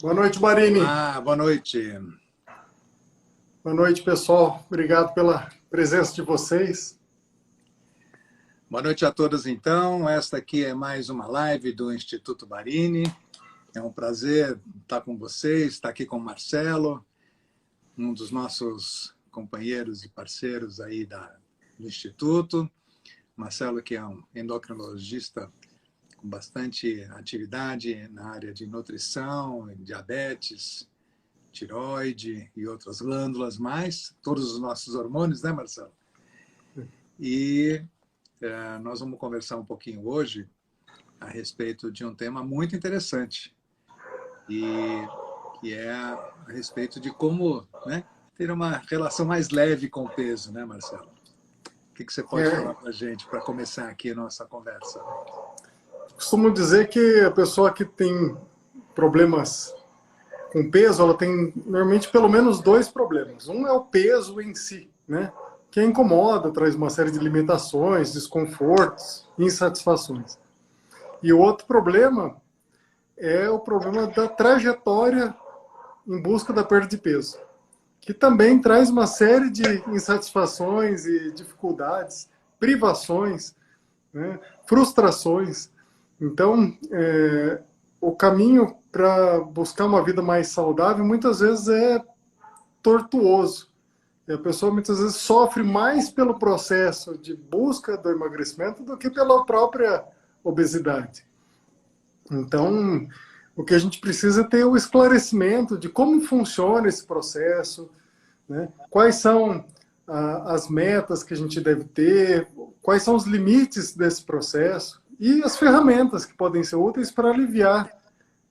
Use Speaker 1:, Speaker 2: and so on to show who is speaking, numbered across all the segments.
Speaker 1: Boa noite, Marini.
Speaker 2: Boa noite.
Speaker 1: Boa noite, pessoal. Obrigado pela presença de vocês.
Speaker 2: Boa noite a todos, então. Esta aqui é mais uma live do Instituto Barini. É um prazer estar com vocês, estar aqui com o Marcelo, um dos nossos companheiros e parceiros aí do Instituto. Marcelo, que é um endocrinologista com bastante atividade na área de nutrição, diabetes, tireoide e outras glândulas mais, todos os nossos hormônios, né, Marcelo? E nós vamos conversar um pouquinho hoje a respeito de um tema muito interessante, e que é a respeito de como, né, ter uma relação mais leve com o peso, né, Marcelo? O que você pode falar para a gente para começar aqui a nossa conversa?
Speaker 1: Costumo dizer que a pessoa que tem problemas com peso, ela tem normalmente pelo menos dois problemas. Um é o peso em si, né? Que incomoda, traz uma série de limitações, desconfortos, insatisfações. E o outro problema é o problema da trajetória em busca da perda de peso, que também traz uma série de insatisfações e dificuldades, privações, né? Frustrações. Então, o caminho para buscar uma vida mais saudável muitas vezes é tortuoso. E a pessoa muitas vezes sofre mais pelo processo de busca do emagrecimento do que pela própria obesidade. Então, o que a gente precisa é ter o esclarecimento de como funciona esse processo, né? Quais são as metas que a gente deve ter, quais são os limites desse processo e as ferramentas que podem ser úteis para aliviar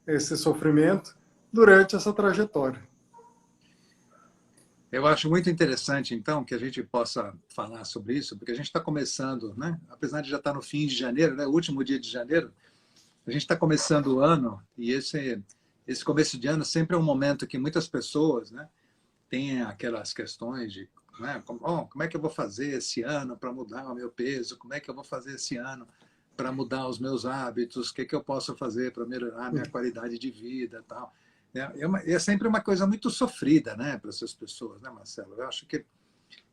Speaker 1: esse sofrimento durante essa trajetória.
Speaker 2: Eu acho muito interessante, então, que a gente possa falar sobre isso, porque a gente está começando, né? Apesar de já estar no fim de janeiro, né? O último dia de janeiro, a gente está começando o ano, e esse começo de ano sempre é um momento que muitas pessoas, né, têm aquelas questões de, né, como é que eu vou fazer esse ano para mudar o meu peso? Como é que eu vou fazer esse ano para mudar os meus hábitos? O que eu posso fazer para melhorar a minha qualidade de vida, tal? É sempre uma coisa muito sofrida, né, para essas pessoas, né, Marcelo? Eu acho que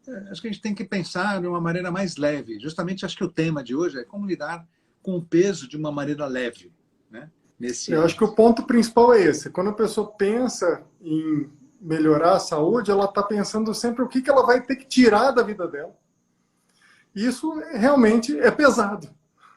Speaker 2: a gente tem que pensar de uma maneira mais leve. Justamente acho que o tema de hoje é como lidar com o peso de uma maneira leve, né?
Speaker 1: Eu acho que o ponto principal é esse. Quando a pessoa pensa em melhorar a saúde, ela está pensando sempre o que ela vai ter que tirar da vida dela. Isso realmente é pesado,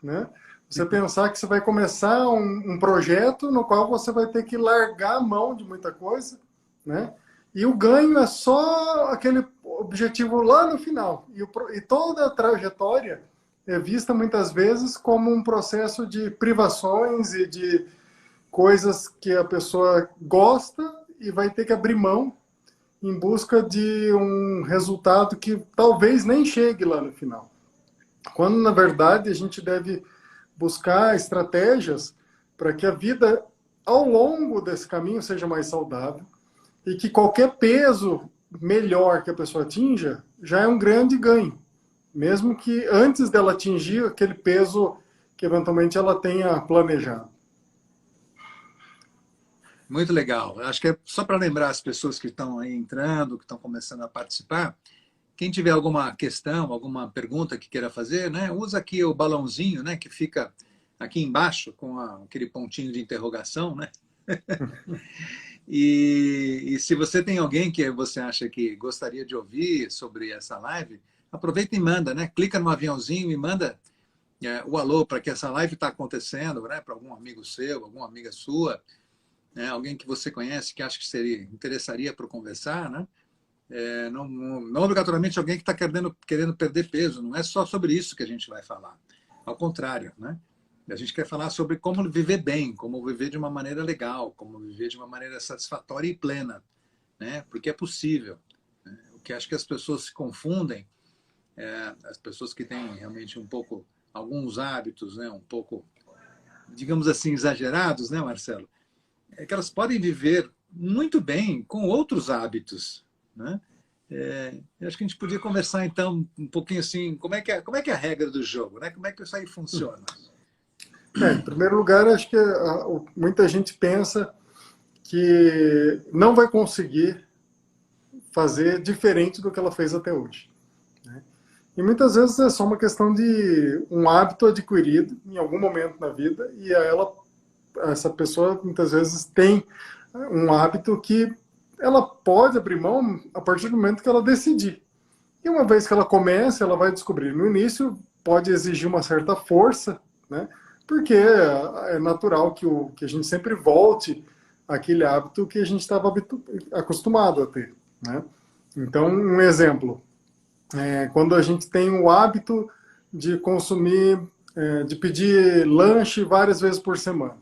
Speaker 1: né? Você pensar que você vai começar um projeto no qual você vai ter que largar a mão de muita coisa, né? E o ganho é só aquele objetivo lá no final. E toda a trajetória é vista muitas vezes como um processo de privações e de coisas que a pessoa gosta e vai ter que abrir mão em busca de um resultado que talvez nem chegue lá no final. Quando, na verdade, a gente deve buscar estratégias para que a vida, ao longo desse caminho, seja mais saudável e que qualquer peso melhor que a pessoa atinja já é um grande ganho, mesmo que antes dela atingir aquele peso que eventualmente ela tenha planejado.
Speaker 2: Muito legal. Acho que é só para lembrar as pessoas que estão aí entrando, que estão começando a participar, quem tiver alguma questão, alguma pergunta que queira fazer, né, usa aqui o balãozinho, né, que fica aqui embaixo com aquele pontinho de interrogação, né? E se você tem alguém que você acha que gostaria de ouvir sobre essa live, aproveita e manda, né? Clica no aviãozinho e manda o alô para que essa live está acontecendo, né? Para algum amigo seu, alguma amiga sua, né? Alguém que você conhece que acha que interessaria para conversar, né? Não obrigatoriamente alguém que está querendo perder peso, não é só sobre isso que a gente vai falar. Ao contrário, né? A gente quer falar sobre como viver bem, como viver de uma maneira legal, como viver de uma maneira satisfatória e plena, né? Porque é possível. Né? O que acho que as pessoas se confundem, as pessoas que têm realmente alguns hábitos, né? Um pouco, digamos assim, exagerados, né, Marcelo? É que elas podem viver muito bem com outros hábitos, né? Eu acho que a gente podia conversar, então, um pouquinho assim, como é que é a regra do jogo, né? Como é que isso aí funciona?
Speaker 1: Em primeiro lugar, acho que muita gente pensa que não vai conseguir fazer diferente do que ela fez até hoje, né? E muitas vezes é só uma questão de um hábito adquirido em algum momento na vida, e essa pessoa muitas vezes tem um hábito que ela pode abrir mão a partir do momento que ela decidir. E uma vez que ela começa, ela vai descobrir. No início pode exigir uma certa força, né? Porque é natural que a gente sempre volte àquele hábito que a gente estava acostumado a ter, né? Então, um exemplo, quando a gente tem o hábito de consumir, de pedir lanche várias vezes por semana.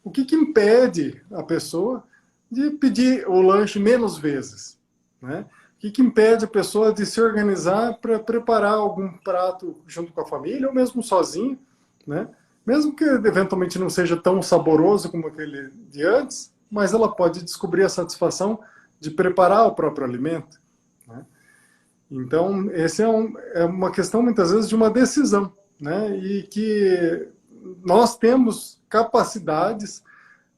Speaker 1: O que impede a pessoa de pedir o lanche menos vezes, né? O que impede a pessoa de se organizar para preparar algum prato junto com a família, ou mesmo sozinho, né? Mesmo que eventualmente não seja tão saboroso como aquele de antes, mas ela pode descobrir a satisfação de preparar o próprio alimento, né? Então, esse é uma questão, muitas vezes, de uma decisão, né? E que nós temos capacidades,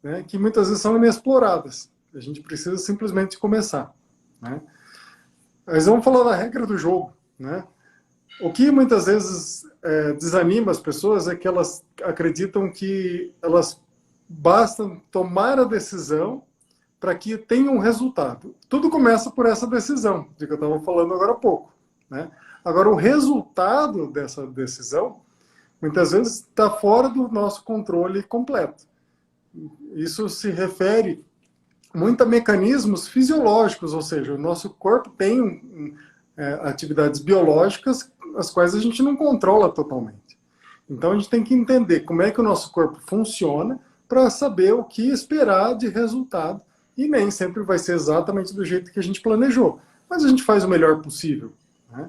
Speaker 1: né, que muitas vezes são inexploradas. A gente precisa simplesmente começar, né? Mas vamos falar da regra do jogo, né? O que muitas vezes desanima as pessoas é que elas acreditam que elas bastam tomar a decisão para que tenha um resultado. Tudo começa por essa decisão, de que eu estava falando agora há pouco, né? Agora, o resultado dessa decisão, muitas vezes, está fora do nosso controle completo. Isso se refere muito a mecanismos fisiológicos, ou seja, o nosso corpo tem atividades biológicas as quais a gente não controla totalmente. Então a gente tem que entender como é que o nosso corpo funciona para saber o que esperar de resultado, e nem sempre vai ser exatamente do jeito que a gente planejou, mas a gente faz o melhor possível, né?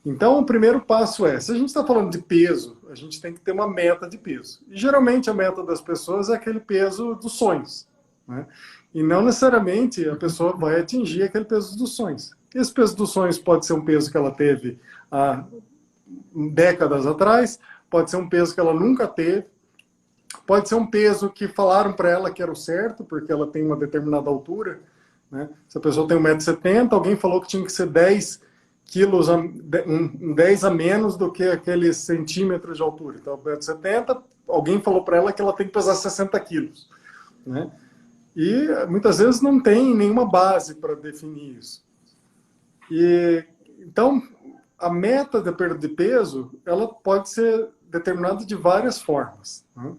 Speaker 1: Então o primeiro passo se a gente está falando de peso, a gente tem que ter uma meta de peso. E geralmente a meta das pessoas é aquele peso dos sonhos, né? E não necessariamente a pessoa vai atingir aquele peso dos sonhos. Esse peso dos sonhos pode ser um peso que ela teve há décadas atrás, pode ser um peso que ela nunca teve, pode ser um peso que falaram para ela que era o certo, porque ela tem uma determinada altura, né? Se a pessoa tem 1,70 m, alguém falou que tinha que ser 10 quilos, 10 a menos do que aqueles centímetros de altura. Então, 1,70 m, alguém falou para ela que ela tem que pesar 60 quilos, né? E muitas vezes não tem nenhuma base para definir isso. Então, a meta da perda de peso, ela pode ser determinada de várias formas, né?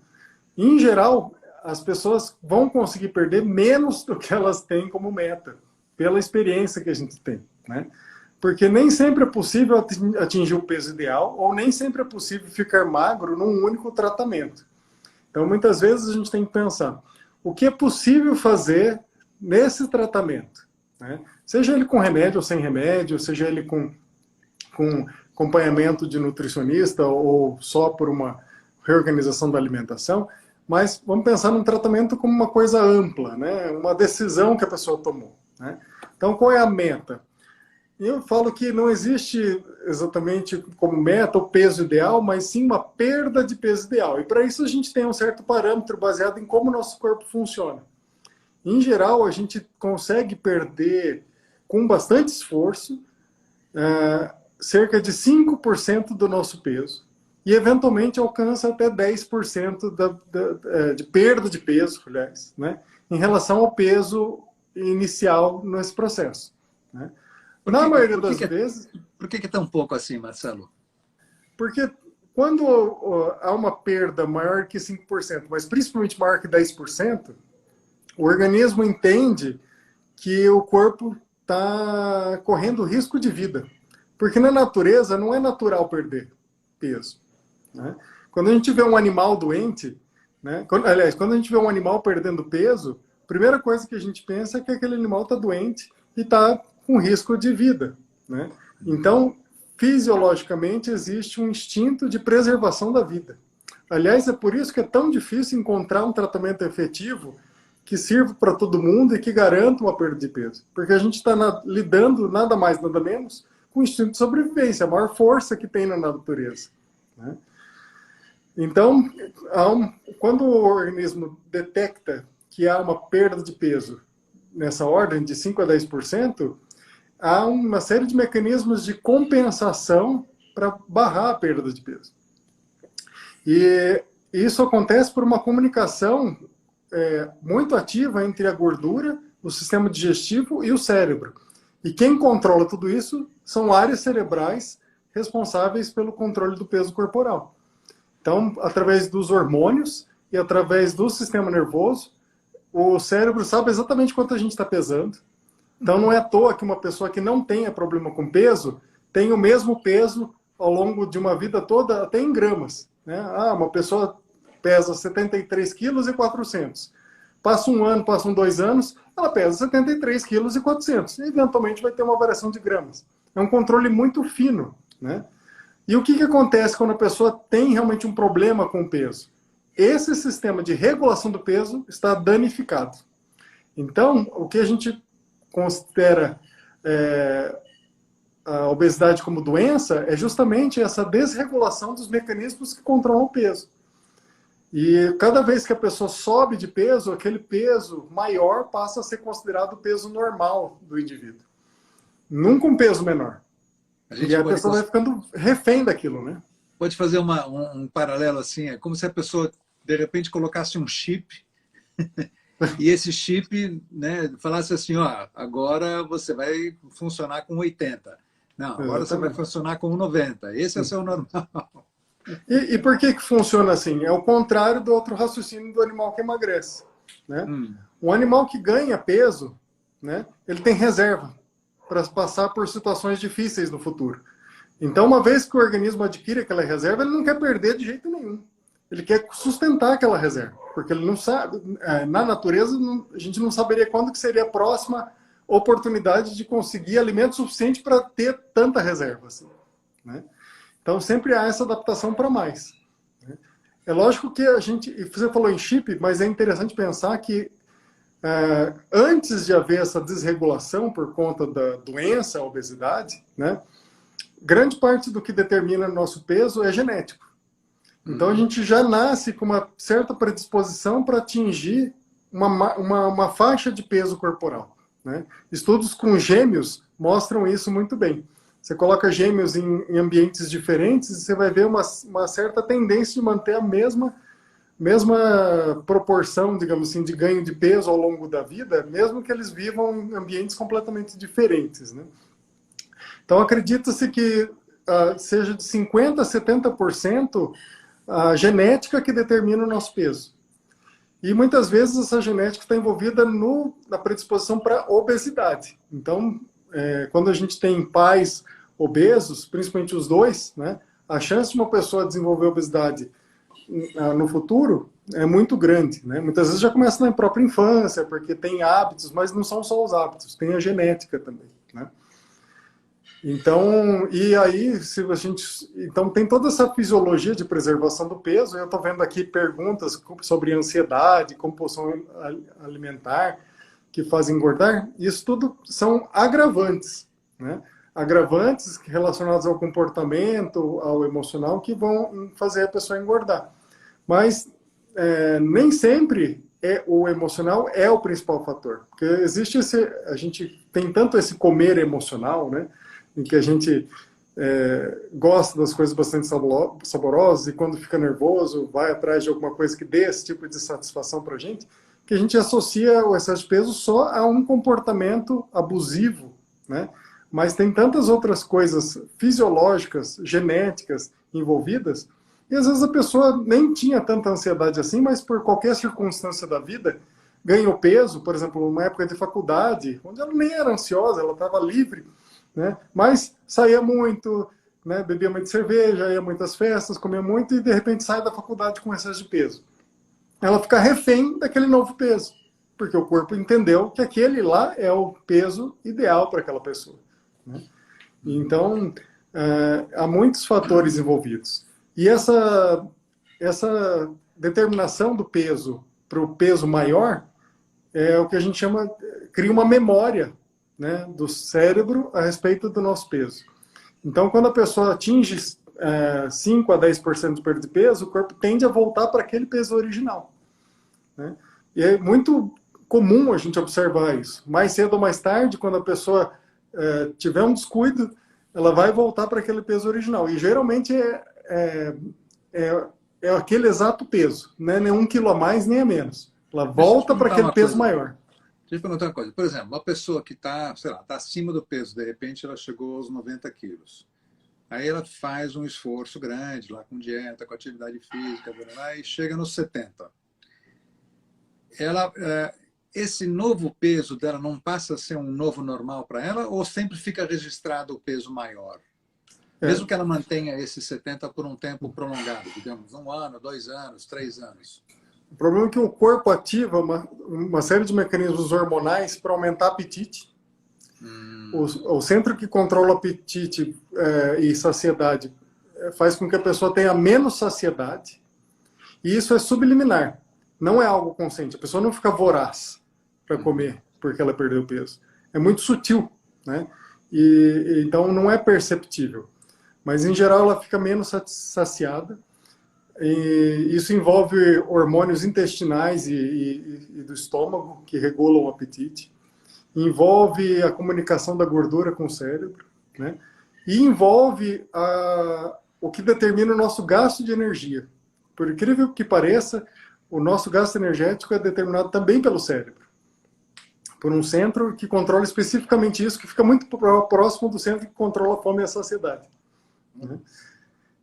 Speaker 1: Em geral, as pessoas vão conseguir perder menos do que elas têm como meta, pela experiência que a gente tem, né? Porque nem sempre é possível atingir o peso ideal, ou nem sempre é possível ficar magro num único tratamento. Então, muitas vezes a gente tem que pensar o que é possível fazer nesse tratamento, né? Seja ele com remédio ou sem remédio, seja ele com acompanhamento de nutricionista ou só por uma reorganização da alimentação, mas vamos pensar num tratamento como uma coisa ampla, né? Uma decisão que a pessoa tomou, né? Então, qual é a meta? Eu falo que não existe exatamente como meta o peso ideal, mas sim uma perda de peso ideal. E para isso a gente tem um certo parâmetro baseado em como o nosso corpo funciona. Em geral, a gente consegue perder, com bastante esforço, cerca de 5% do nosso peso. E, eventualmente, alcança até 10% de perda de peso, aliás, né, em relação ao peso inicial nesse processo, né? Na maioria das vezes...
Speaker 2: Por que é tão pouco assim, Marcelo?
Speaker 1: Porque quando há uma perda maior que 5%, mas principalmente maior que 10%, o organismo entende que o corpo está correndo risco de vida. Porque na natureza não é natural perder peso, né? Quando a gente vê um animal doente, né? Quando a gente vê um animal perdendo peso, a primeira coisa que a gente pensa é que aquele animal está doente e está com risco de vida, né? Então, fisiologicamente, existe um instinto de preservação da vida. Aliás, é por isso que é tão difícil encontrar um tratamento efetivo que sirva para todo mundo e que garanta uma perda de peso. Porque a gente está lidando, nada mais, nada menos, com o instinto de sobrevivência, a maior força que tem na natureza, né? Então, quando o organismo detecta que há uma perda de peso nessa ordem de 5 a 10%, há uma série de mecanismos de compensação para barrar a perda de peso. E isso acontece por uma comunicação muito ativa entre a gordura, o sistema digestivo e o cérebro. E quem controla tudo isso são áreas cerebrais responsáveis pelo controle do peso corporal. Então, através dos hormônios e através do sistema nervoso, o cérebro sabe exatamente quanto a gente está pesando. Então, não é à toa que uma pessoa que não tenha problema com peso tem o mesmo peso ao longo de uma vida toda, até em gramas, né? Uma pessoa pesa 73 quilos e 400. Passa um ano, passam 2 anos, ela pesa 73 quilos e 400. E, eventualmente, vai ter uma variação de gramas. É um controle muito fino, né? E o que acontece quando a pessoa tem realmente um problema com o peso? Esse sistema de regulação do peso está danificado. Então, o que a gente considera a obesidade como doença é justamente essa desregulação dos mecanismos que controlam o peso. E cada vez que a pessoa sobe de peso, aquele peso maior passa a ser considerado o peso normal do indivíduo. Nunca um peso menor. E a pessoa vai ficando refém daquilo, né?
Speaker 2: Pode fazer um paralelo assim, é como se a pessoa, de repente, colocasse um chip e esse chip, né, falasse assim, ó, agora você vai funcionar com 80. Não, agora você vai funcionar com 90. Esse é o seu normal.
Speaker 1: E por que funciona assim? É o contrário do outro raciocínio do animal que emagrece, né? Um animal que ganha peso, né, ele tem reserva para passar por situações difíceis no futuro. Então, uma vez que o organismo adquire aquela reserva, ele não quer perder de jeito nenhum. Ele quer sustentar aquela reserva, porque ele não sabe, na natureza, a gente não saberia quando que seria a próxima oportunidade de conseguir alimento suficiente para ter tanta reserva, assim, né? Então, sempre há essa adaptação para mais, né? É lógico que a gente, você falou em chip, mas é interessante pensar que antes de haver essa desregulação por conta da doença, a obesidade, né, grande parte do que determina nosso peso é genético. Então, a gente já nasce com uma certa predisposição para atingir uma faixa de peso corporal, né? Estudos com gêmeos mostram isso muito bem. Você coloca gêmeos em ambientes diferentes e você vai ver uma certa tendência de manter a mesma proporção, digamos assim, de ganho de peso ao longo da vida, mesmo que eles vivam em ambientes completamente diferentes, né? Então, acredita-se que seja de 50% a 70% a genética que determina o nosso peso. E muitas vezes essa genética está envolvida na predisposição para obesidade. Então, quando a gente tem pais obesos, principalmente os dois, né, a chance de uma pessoa desenvolver obesidade no futuro é muito grande, né? Muitas vezes já começa na própria infância, porque tem hábitos, mas não são só os hábitos, tem a genética também, né? Então, e aí, então tem toda essa fisiologia de preservação do peso. Eu estou vendo aqui perguntas sobre ansiedade, compulsão alimentar, que fazem engordar. Isso tudo são agravantes, né? Agravantes relacionados ao comportamento, ao emocional, que vão fazer a pessoa engordar. Mas nem sempre o emocional é o principal fator. Porque existe a gente tem tanto esse comer emocional, né, em que a gente gosta das coisas bastante saborosas e quando fica nervoso vai atrás de alguma coisa que dê esse tipo de satisfação para a gente, que a gente associa o excesso de peso só a um comportamento abusivo, né? Mas tem tantas outras coisas fisiológicas, genéticas envolvidas, e às vezes a pessoa nem tinha tanta ansiedade assim, mas por qualquer circunstância da vida ganhou peso, por exemplo, numa época de faculdade, onde ela nem era ansiosa, ela estava livre, né? Mas saía muito, né? Bebia muito cerveja, ia a muitas festas, comia muito e de repente sai da faculdade com excesso de peso. Ela fica refém daquele novo peso, porque o corpo entendeu que aquele lá é o peso ideal para aquela pessoa, né? Então, há muitos fatores envolvidos. E essa determinação do peso para o peso maior é o que a gente chama, cria uma memória, né, do cérebro a respeito do nosso peso. Então, quando a pessoa atinge 5 a 10% de perda de peso, o corpo tende a voltar para aquele peso original, né? E é muito comum a gente observar isso. Mais cedo ou mais tarde, quando a pessoa tiver um descuido, ela vai voltar para aquele peso original. E geralmente é aquele exato peso, não é nem 1 quilo a mais nem a menos. Ela volta para aquele peso maior.
Speaker 2: Deixa eu perguntar uma coisa. Por exemplo, uma pessoa que está, sei lá, está acima do peso, de repente ela chegou aos 90 quilos. Aí ela faz um esforço grande lá com dieta, com atividade física, e chega nos 70. Ela, esse novo peso dela não passa a ser um novo normal para ela ou sempre fica registrado o peso maior? Mesmo que ela mantenha esse 70 por um tempo prolongado, digamos, 1 ano, 2 anos, 3 anos.
Speaker 1: O problema é que o corpo ativa uma série de mecanismos hormonais para aumentar o apetite. O centro que controla o apetite e saciedade faz com que a pessoa tenha menos saciedade. E isso é subliminar. Não é algo consciente. A pessoa não fica voraz para comer porque ela perdeu peso. É muito sutil, né? Então não é perceptível. Mas em geral ela fica menos saciada. E isso envolve hormônios intestinais e do estômago que regulam o apetite. Envolve a comunicação da gordura com o cérebro, né? E envolve o que determina o nosso gasto de energia. Por incrível que pareça, o nosso gasto energético é determinado também pelo cérebro, por um centro que controla especificamente isso, que fica muito próximo do centro que controla a fome e a saciedade, né?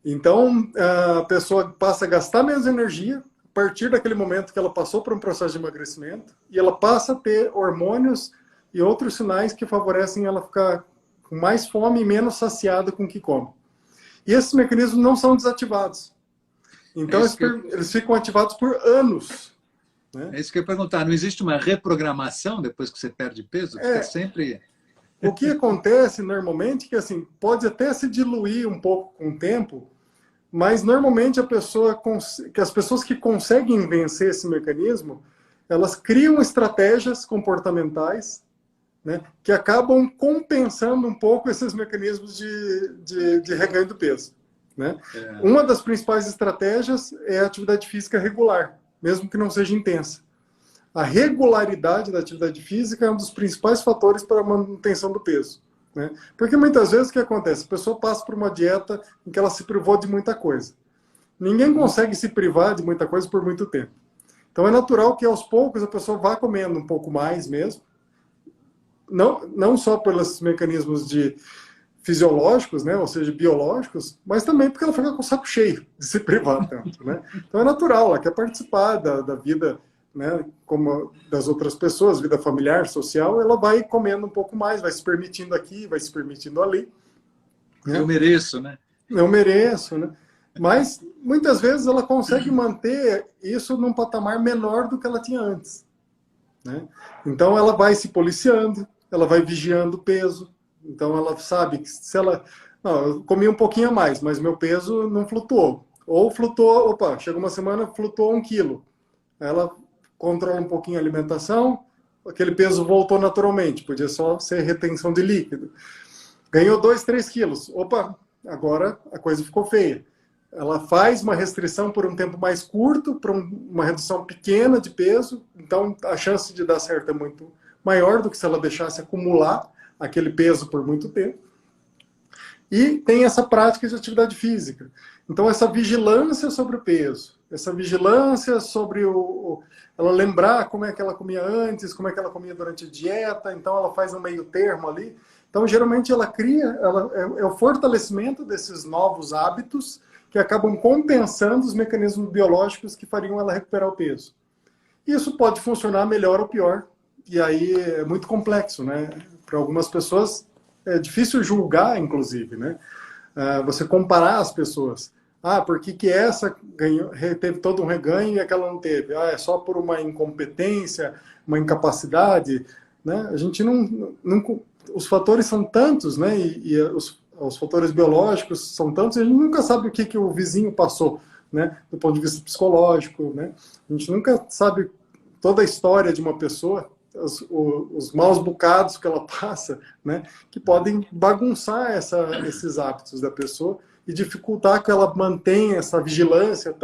Speaker 1: Então, a pessoa passa a gastar menos energia a partir daquele momento que ela passou por um processo de emagrecimento e ela passa a ter hormônios e outros sinais que favorecem ela ficar com mais fome e menos saciada com o que come. E esses mecanismos não são desativados. Então, eles ficam ativados por anos, né?
Speaker 2: É isso que eu ia perguntar. Não existe uma reprogramação depois que você perde peso? Fica sempre...
Speaker 1: O que acontece normalmente é que assim, pode até se diluir um pouco com o tempo, mas normalmente as pessoas que conseguem vencer esse mecanismo, elas criam estratégias comportamentais, né, que acabam compensando um pouco esses mecanismos de reganho do peso, né? Uma das principais estratégias é a atividade física regular, mesmo que não seja intensa. A regularidade da atividade física é um dos principais fatores para a manutenção do peso, né? Porque muitas vezes o que acontece? A pessoa passa por uma dieta em que ela se privou de muita coisa. Ninguém consegue se privar de muita coisa por muito tempo. Então é natural que aos poucos a pessoa vá comendo um pouco mais mesmo, não só pelos mecanismos fisiológicos, né, ou seja, biológicos, mas também porque ela fica com o saco cheio de se privar tanto, né? Então é natural, ela quer participar da vida, né, como das outras pessoas, vida familiar, social, ela vai comendo um pouco mais, vai se permitindo aqui, vai se permitindo ali,
Speaker 2: né? Eu mereço, né?
Speaker 1: Eu mereço, né? Mas muitas vezes ela consegue manter isso num patamar menor do que ela tinha antes, né? Então ela vai se policiando, ela vai vigiando o peso. Então ela sabe que se ela... Não, eu comi um pouquinho a mais, mas meu peso não flutuou. Ou flutuou, opa, chegou uma semana, flutuou 1 quilo. Ela controla um pouquinho a alimentação, aquele peso voltou naturalmente, podia só ser retenção de líquido. Ganhou 2, 3 quilos. Opa, agora a coisa ficou feia. Ela faz uma restrição por um tempo mais curto, para uma redução pequena de peso, então a chance de dar certo é muito maior do que se ela deixasse acumular aquele peso por muito tempo. E tem essa prática de atividade física. Então essa vigilância sobre o peso, essa vigilância sobre ela lembrar como é que ela comia antes, como é que ela comia durante a dieta, então ela faz um meio termo ali. Então geralmente ela cria, é o fortalecimento desses novos hábitos que acabam compensando os mecanismos biológicos que fariam ela recuperar o peso. Isso pode funcionar melhor ou pior, e aí é muito complexo, né? Para algumas pessoas é difícil julgar, inclusive, né? Você comparar as pessoas. Por que essa teve todo um reganho e aquela não teve? É só por uma incompetência, uma incapacidade, né? A gente não os fatores são tantos, né? E os fatores biológicos são tantos, e a gente nunca sabe o que o vizinho passou, né? Do ponto de vista psicológico, né? A gente nunca sabe toda a história de uma pessoa, os maus bocados que ela passa, né? Que podem bagunçar esses hábitos da pessoa e dificultar que ela mantenha essa vigilância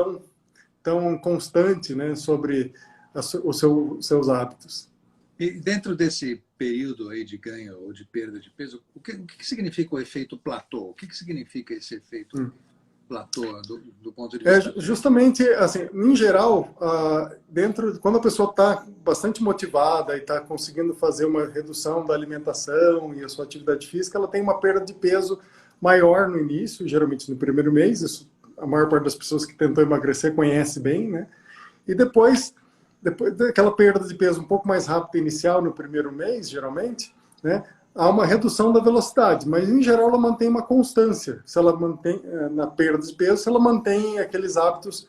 Speaker 1: tão constante, né? Sobre seus hábitos.
Speaker 2: E dentro desse período aí de ganho ou de perda de peso, o que significa o efeito platô? O que significa esse efeito platô do ponto de vista?
Speaker 1: Justamente, assim, em geral, quando a pessoa está bastante motivada e está conseguindo fazer uma redução da alimentação e a sua atividade física, ela tem uma perda de peso maior no início, geralmente no primeiro mês. Isso a maior parte das pessoas que tentou emagrecer conhece bem, né? E depois daquela perda de peso um pouco mais rápida inicial no primeiro mês, geralmente, né? Há uma redução da velocidade, mas em geral ela mantém uma constância. Se ela mantém na perda de peso, se ela mantém aqueles hábitos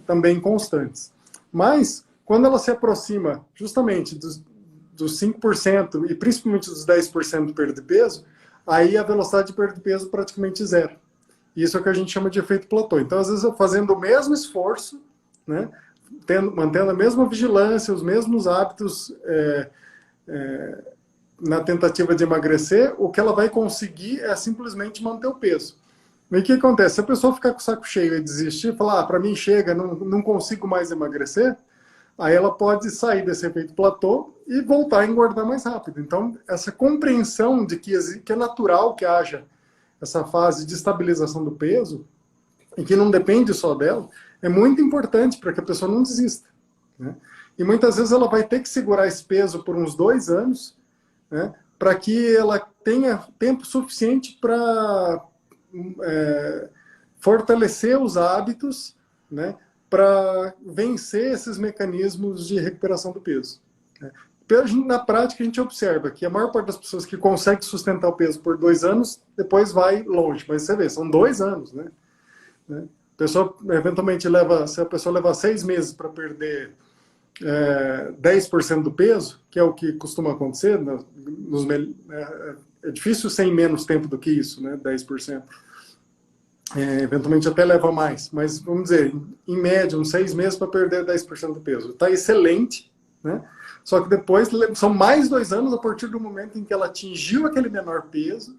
Speaker 1: também constantes. Mas quando ela se aproxima justamente dos 5% e principalmente dos 10% de perda de peso, aí a velocidade de perda de peso praticamente zero. Isso é o que a gente chama de efeito platô. Então, às vezes, fazendo o mesmo esforço, né, mantendo a mesma vigilância, os mesmos hábitos na tentativa de emagrecer, o que ela vai conseguir é simplesmente manter o peso. E o que acontece? Se a pessoa ficar com o saco cheio e desistir, falar, para mim chega, não consigo mais emagrecer, aí ela pode sair desse efeito platô e voltar a engordar mais rápido. Então, essa compreensão de que é natural que haja essa fase de estabilização do peso, e que não depende só dela, é muito importante para que a pessoa não desista, né? E muitas vezes ela vai ter que segurar esse peso por uns 2 anos, né, para que ela tenha tempo suficiente para fortalecer os hábitos, né, para vencer esses mecanismos de recuperação do peso. Na prática, a gente observa que a maior parte das pessoas que consegue sustentar o peso por 2 anos, depois vai longe. Mas você vê, são 2 anos, né? A pessoa, eventualmente, se a pessoa leva 6 meses para perder 10% do peso, que é o que costuma acontecer, é difícil ser em menos tempo do que isso, né? 10%. Eventualmente até leva mais, mas vamos dizer, em média, uns 6 meses para perder 10% do peso. Está excelente, né? Só que depois são mais 2 anos a partir do momento em que ela atingiu aquele menor peso,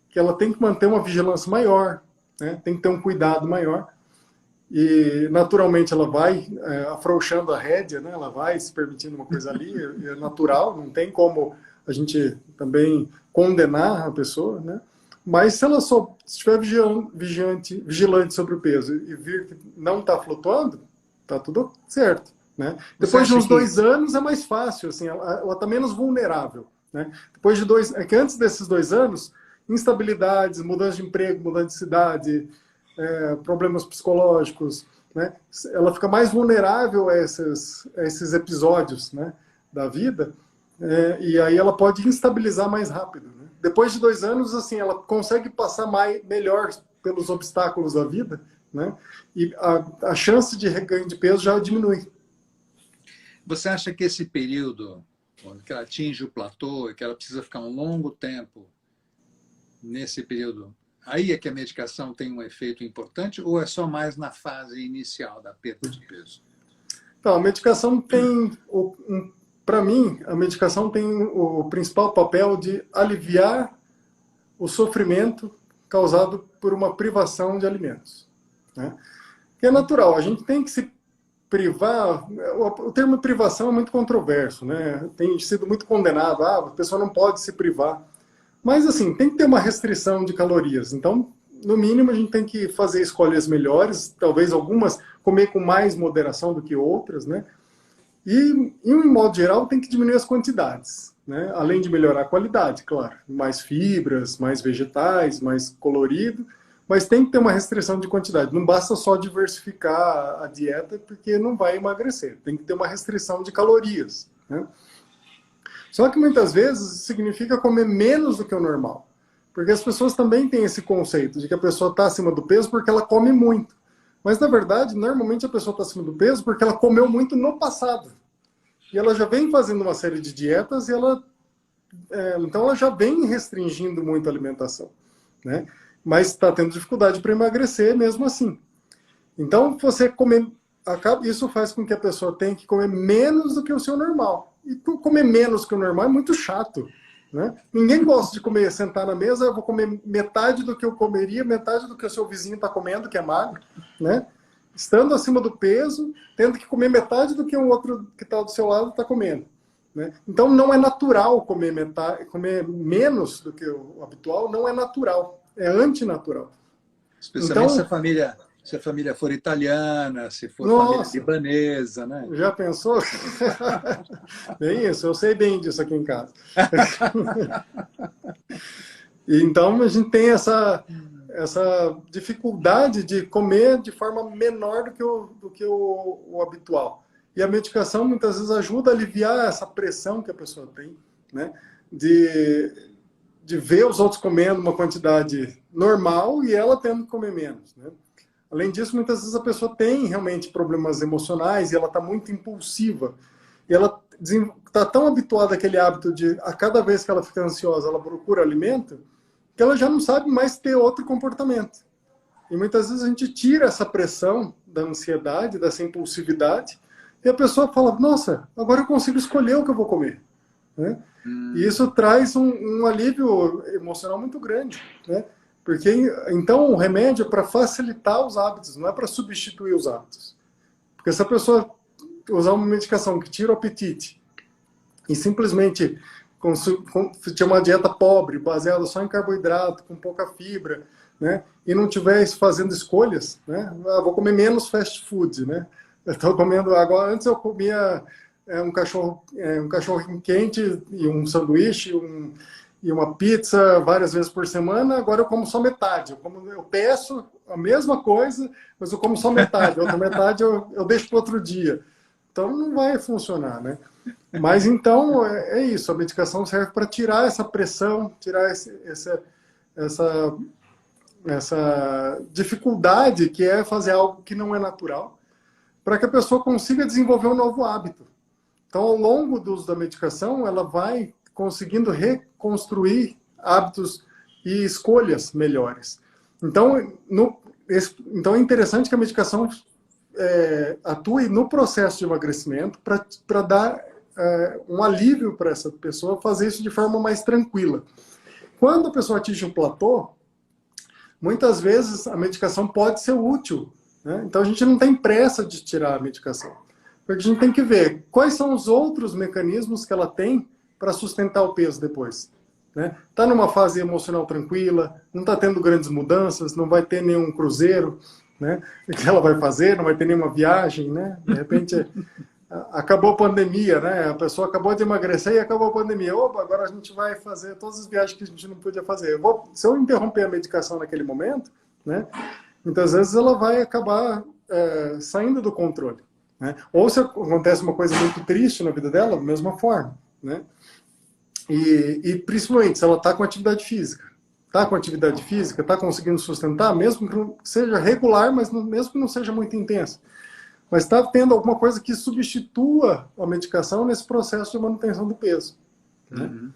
Speaker 1: que ela tem que manter uma vigilância maior, né? Tem que ter um cuidado maior. E naturalmente ela vai afrouxando a rédea, né? Ela vai se permitindo uma coisa ali, é natural, não tem como a gente também condenar a pessoa, né? Mas se ela só estiver vigilante sobre o peso e vir que não está flutuando, está tudo certo, né? Depois de uns 2 anos é mais fácil, assim, ela está menos vulnerável, né? Depois de que antes desses 2 anos, instabilidades, mudança de emprego, mudança de cidade, problemas psicológicos, né? Ela fica mais vulnerável a esses episódios, né, da vida, e aí ela pode instabilizar mais rápido, né? Depois de 2 anos, assim, ela consegue passar melhor pelos obstáculos da vida, né? E a chance de reganho de peso já diminui.
Speaker 2: Você acha que esse período, quando ela atinge o platô e que ela precisa ficar um longo tempo nesse período, aí é que a medicação tem um efeito importante ou é só mais na fase inicial da perda de peso?
Speaker 1: Então, a medicação tem, para mim, a medicação tem o principal papel de aliviar o sofrimento causado por uma privação de alimentos, né? Que é natural, a gente tem que se privar. O termo privação é muito controverso, né? Tem sido muito condenado, a pessoa não pode se privar. Mas, assim, tem que ter uma restrição de calorias. Então, no mínimo, a gente tem que fazer escolhas melhores, talvez algumas comer com mais moderação do que outras, né? E, em modo geral, tem que diminuir as quantidades, né? Além de melhorar a qualidade, claro. Mais fibras, mais vegetais, mais colorido, mas tem que ter uma restrição de quantidade. Não basta só diversificar a dieta, porque não vai emagrecer. Tem que ter uma restrição de calorias, né? Só que muitas vezes significa comer menos do que o normal. Porque as pessoas também têm esse conceito de que a pessoa está acima do peso porque ela come muito. Mas, na verdade, normalmente a pessoa está acima do peso porque ela comeu muito no passado. E ela já vem fazendo uma série de dietas e então ela já vem restringindo muito a alimentação, né? Mas está tendo dificuldade para emagrecer mesmo assim. Então, isso faz com que a pessoa tenha que comer menos do que o seu normal. E comer menos que o normal é muito chato, né? Ninguém gosta de sentar na mesa, eu vou comer metade do que eu comeria, metade do que o seu vizinho está comendo, que é magro, né? estando acima do peso, tendo que comer metade do que o outro que está do seu lado está comendo. Né? Então, não é natural comer menos do que o habitual, não é natural, é antinatural.
Speaker 2: Especialmente
Speaker 1: Então,
Speaker 2: se a família for italiana, se for família
Speaker 1: nossa,
Speaker 2: libanesa, né?
Speaker 1: já pensou? Bem isso, eu sei bem disso aqui em casa. Então, a gente tem essa dificuldade de comer de forma menor do que o habitual. E a medicação, muitas vezes, ajuda a aliviar essa pressão que a pessoa tem, né? De ver os outros comendo uma quantidade normal e ela tendo que comer menos, né? Além disso, muitas vezes a pessoa tem realmente problemas emocionais e ela está muito impulsiva. E ela está tão habituada àquele hábito de, a cada vez que ela fica ansiosa, ela procura alimento, que ela já não sabe mais ter outro comportamento. E muitas vezes a gente tira essa pressão da ansiedade, dessa impulsividade, e a pessoa fala, nossa, agora eu consigo escolher o que eu vou comer. Né? E isso traz um alívio emocional muito grande, né? Porque, então, o remédio é para facilitar os hábitos, não é para substituir os hábitos. Porque se a pessoa usar uma medicação que tira o apetite e simplesmente tiver uma dieta pobre, baseada só em carboidrato, com pouca fibra, né? E não estiver fazendo escolhas, né? Vou comer menos fast food, né? Eu estou comendo agora, antes eu comia um cachorro quente e um sanduíche, e uma pizza várias vezes por semana, agora eu como só metade. Eu peço a mesma coisa, mas eu como só metade. A outra metade eu deixo para outro dia. Então não vai funcionar, né? Mas então é isso, a medicação serve para tirar essa pressão, tirar essa dificuldade que é fazer algo que não é natural, para que a pessoa consiga desenvolver um novo hábito. Então, ao longo do uso da medicação, ela vai conseguindo reconstruir hábitos e escolhas melhores. Então, é interessante que a medicação atue no processo de emagrecimento para dar um alívio para essa pessoa fazer isso de forma mais tranquila. Quando a pessoa atinge um platô, muitas vezes a medicação pode ser útil, né? Então, a gente não tem pressa de tirar a medicação. Porque a gente tem que ver quais são os outros mecanismos que ela tem para sustentar o peso depois. Né? Está numa fase emocional tranquila, não está tendo grandes mudanças, não vai ter nenhum cruzeiro, né, que ela vai fazer, não vai ter nenhuma viagem. Né? De repente, acabou a pandemia, né? A pessoa acabou de emagrecer e acabou a pandemia. Opa, agora a gente vai fazer todas as viagens que a gente não podia fazer. Se eu interromper a medicação naquele momento, né, muitas vezes ela vai acabar saindo do controle. Né? Ou se acontece uma coisa muito triste na vida dela, da mesma forma. Né? E principalmente se ela está com atividade física. Está com atividade física, está conseguindo sustentar, mesmo que não seja regular, mas mesmo que não seja muito intensa. Mas está tendo alguma coisa que substitua a medicação nesse processo de manutenção do peso. Né? Uhum.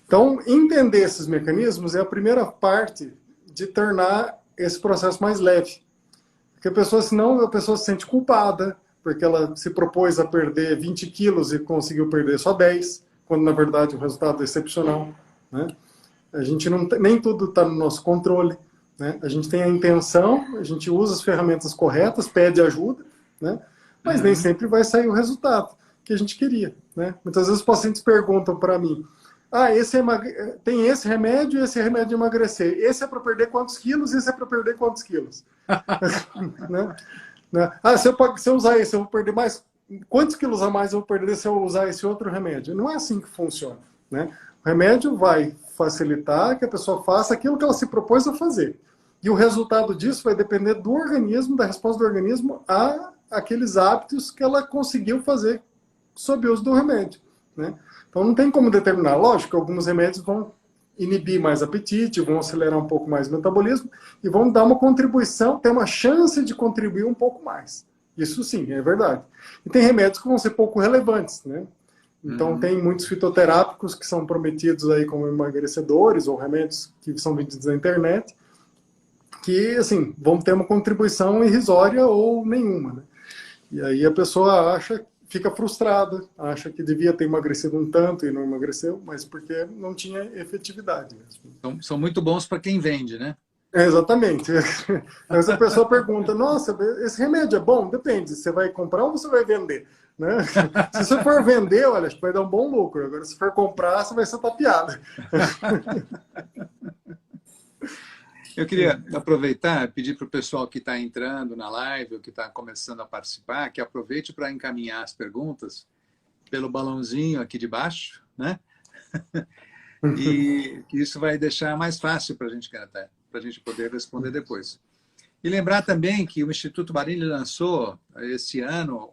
Speaker 1: Então, entender esses mecanismos é a primeira parte de tornar esse processo mais leve. Porque senão a pessoa se sente culpada, porque ela se propôs a perder 20 quilos e conseguiu perder só 10, quando na verdade o resultado é excepcional. Né? A gente nem tudo está no nosso controle. Né? A gente tem a intenção, a gente usa as ferramentas corretas, pede ajuda, né? Mas nem sempre vai sair o resultado que a gente queria. Né? Muitas vezes os pacientes perguntam para mim, tem esse remédio e esse remédio de emagrecer. Esse é para perder quantos quilos e esse é para perder quantos quilos? Né? Se eu usar esse, eu vou perder mais. Quantos quilos a mais eu vou perder se eu usar esse outro remédio? Não é assim que funciona. Né? O remédio vai facilitar que a pessoa faça aquilo que ela se propôs a fazer. E o resultado disso vai depender do organismo, da resposta do organismo a aqueles hábitos que ela conseguiu fazer sob o uso do remédio. Né? Então não tem como determinar. Lógico que alguns remédios vão inibir mais apetite, vão acelerar um pouco mais o metabolismo e vão dar uma contribuição, ter uma chance de contribuir um pouco mais. Isso sim, é verdade. E tem remédios que vão ser pouco relevantes, né? Então tem muitos fitoterápicos que são prometidos aí como emagrecedores ou remédios que são vendidos na internet que, assim, vão ter uma contribuição irrisória ou nenhuma, né? E aí a pessoa fica frustrada, acha que devia ter emagrecido um tanto e não emagreceu, mas porque não tinha efetividade mesmo.
Speaker 2: São muito bons para quem vende, né?
Speaker 1: Exatamente. Mas a pessoa pergunta, nossa, esse remédio é bom? Depende, você vai comprar ou você vai vender? Né? Se você for vender, olha, acho que vai dar um bom lucro. Agora, se for comprar, você vai ser tapeado.
Speaker 2: Eu queria aproveitar, pedir para o pessoal que está entrando na live, ou que está começando a participar, que aproveite para encaminhar as perguntas pelo balãozinho aqui de baixo, né? E que isso vai deixar mais fácil para a gente poder responder depois. E lembrar também que o Instituto Barini lançou esse ano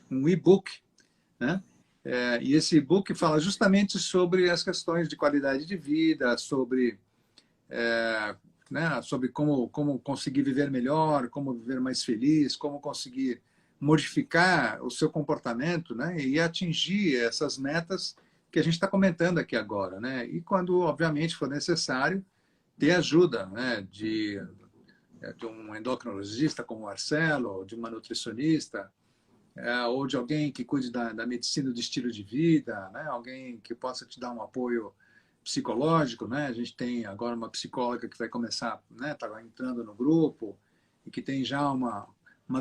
Speaker 2: um e-book, né? E esse e-book fala justamente sobre as questões de qualidade de vida, sobre né, sobre como conseguir viver melhor, como viver mais feliz, como conseguir modificar o seu comportamento, né, e atingir essas metas que a gente está comentando aqui agora, né? E quando, obviamente, for necessário, ter ajuda, né, de um endocrinologista como o Marcelo, de uma nutricionista, ou de alguém que cuide da medicina do estilo de vida, né? Alguém que possa te dar um apoio psicológico, né? A gente tem agora uma psicóloga que vai começar, né? Está entrando no grupo e que tem já uma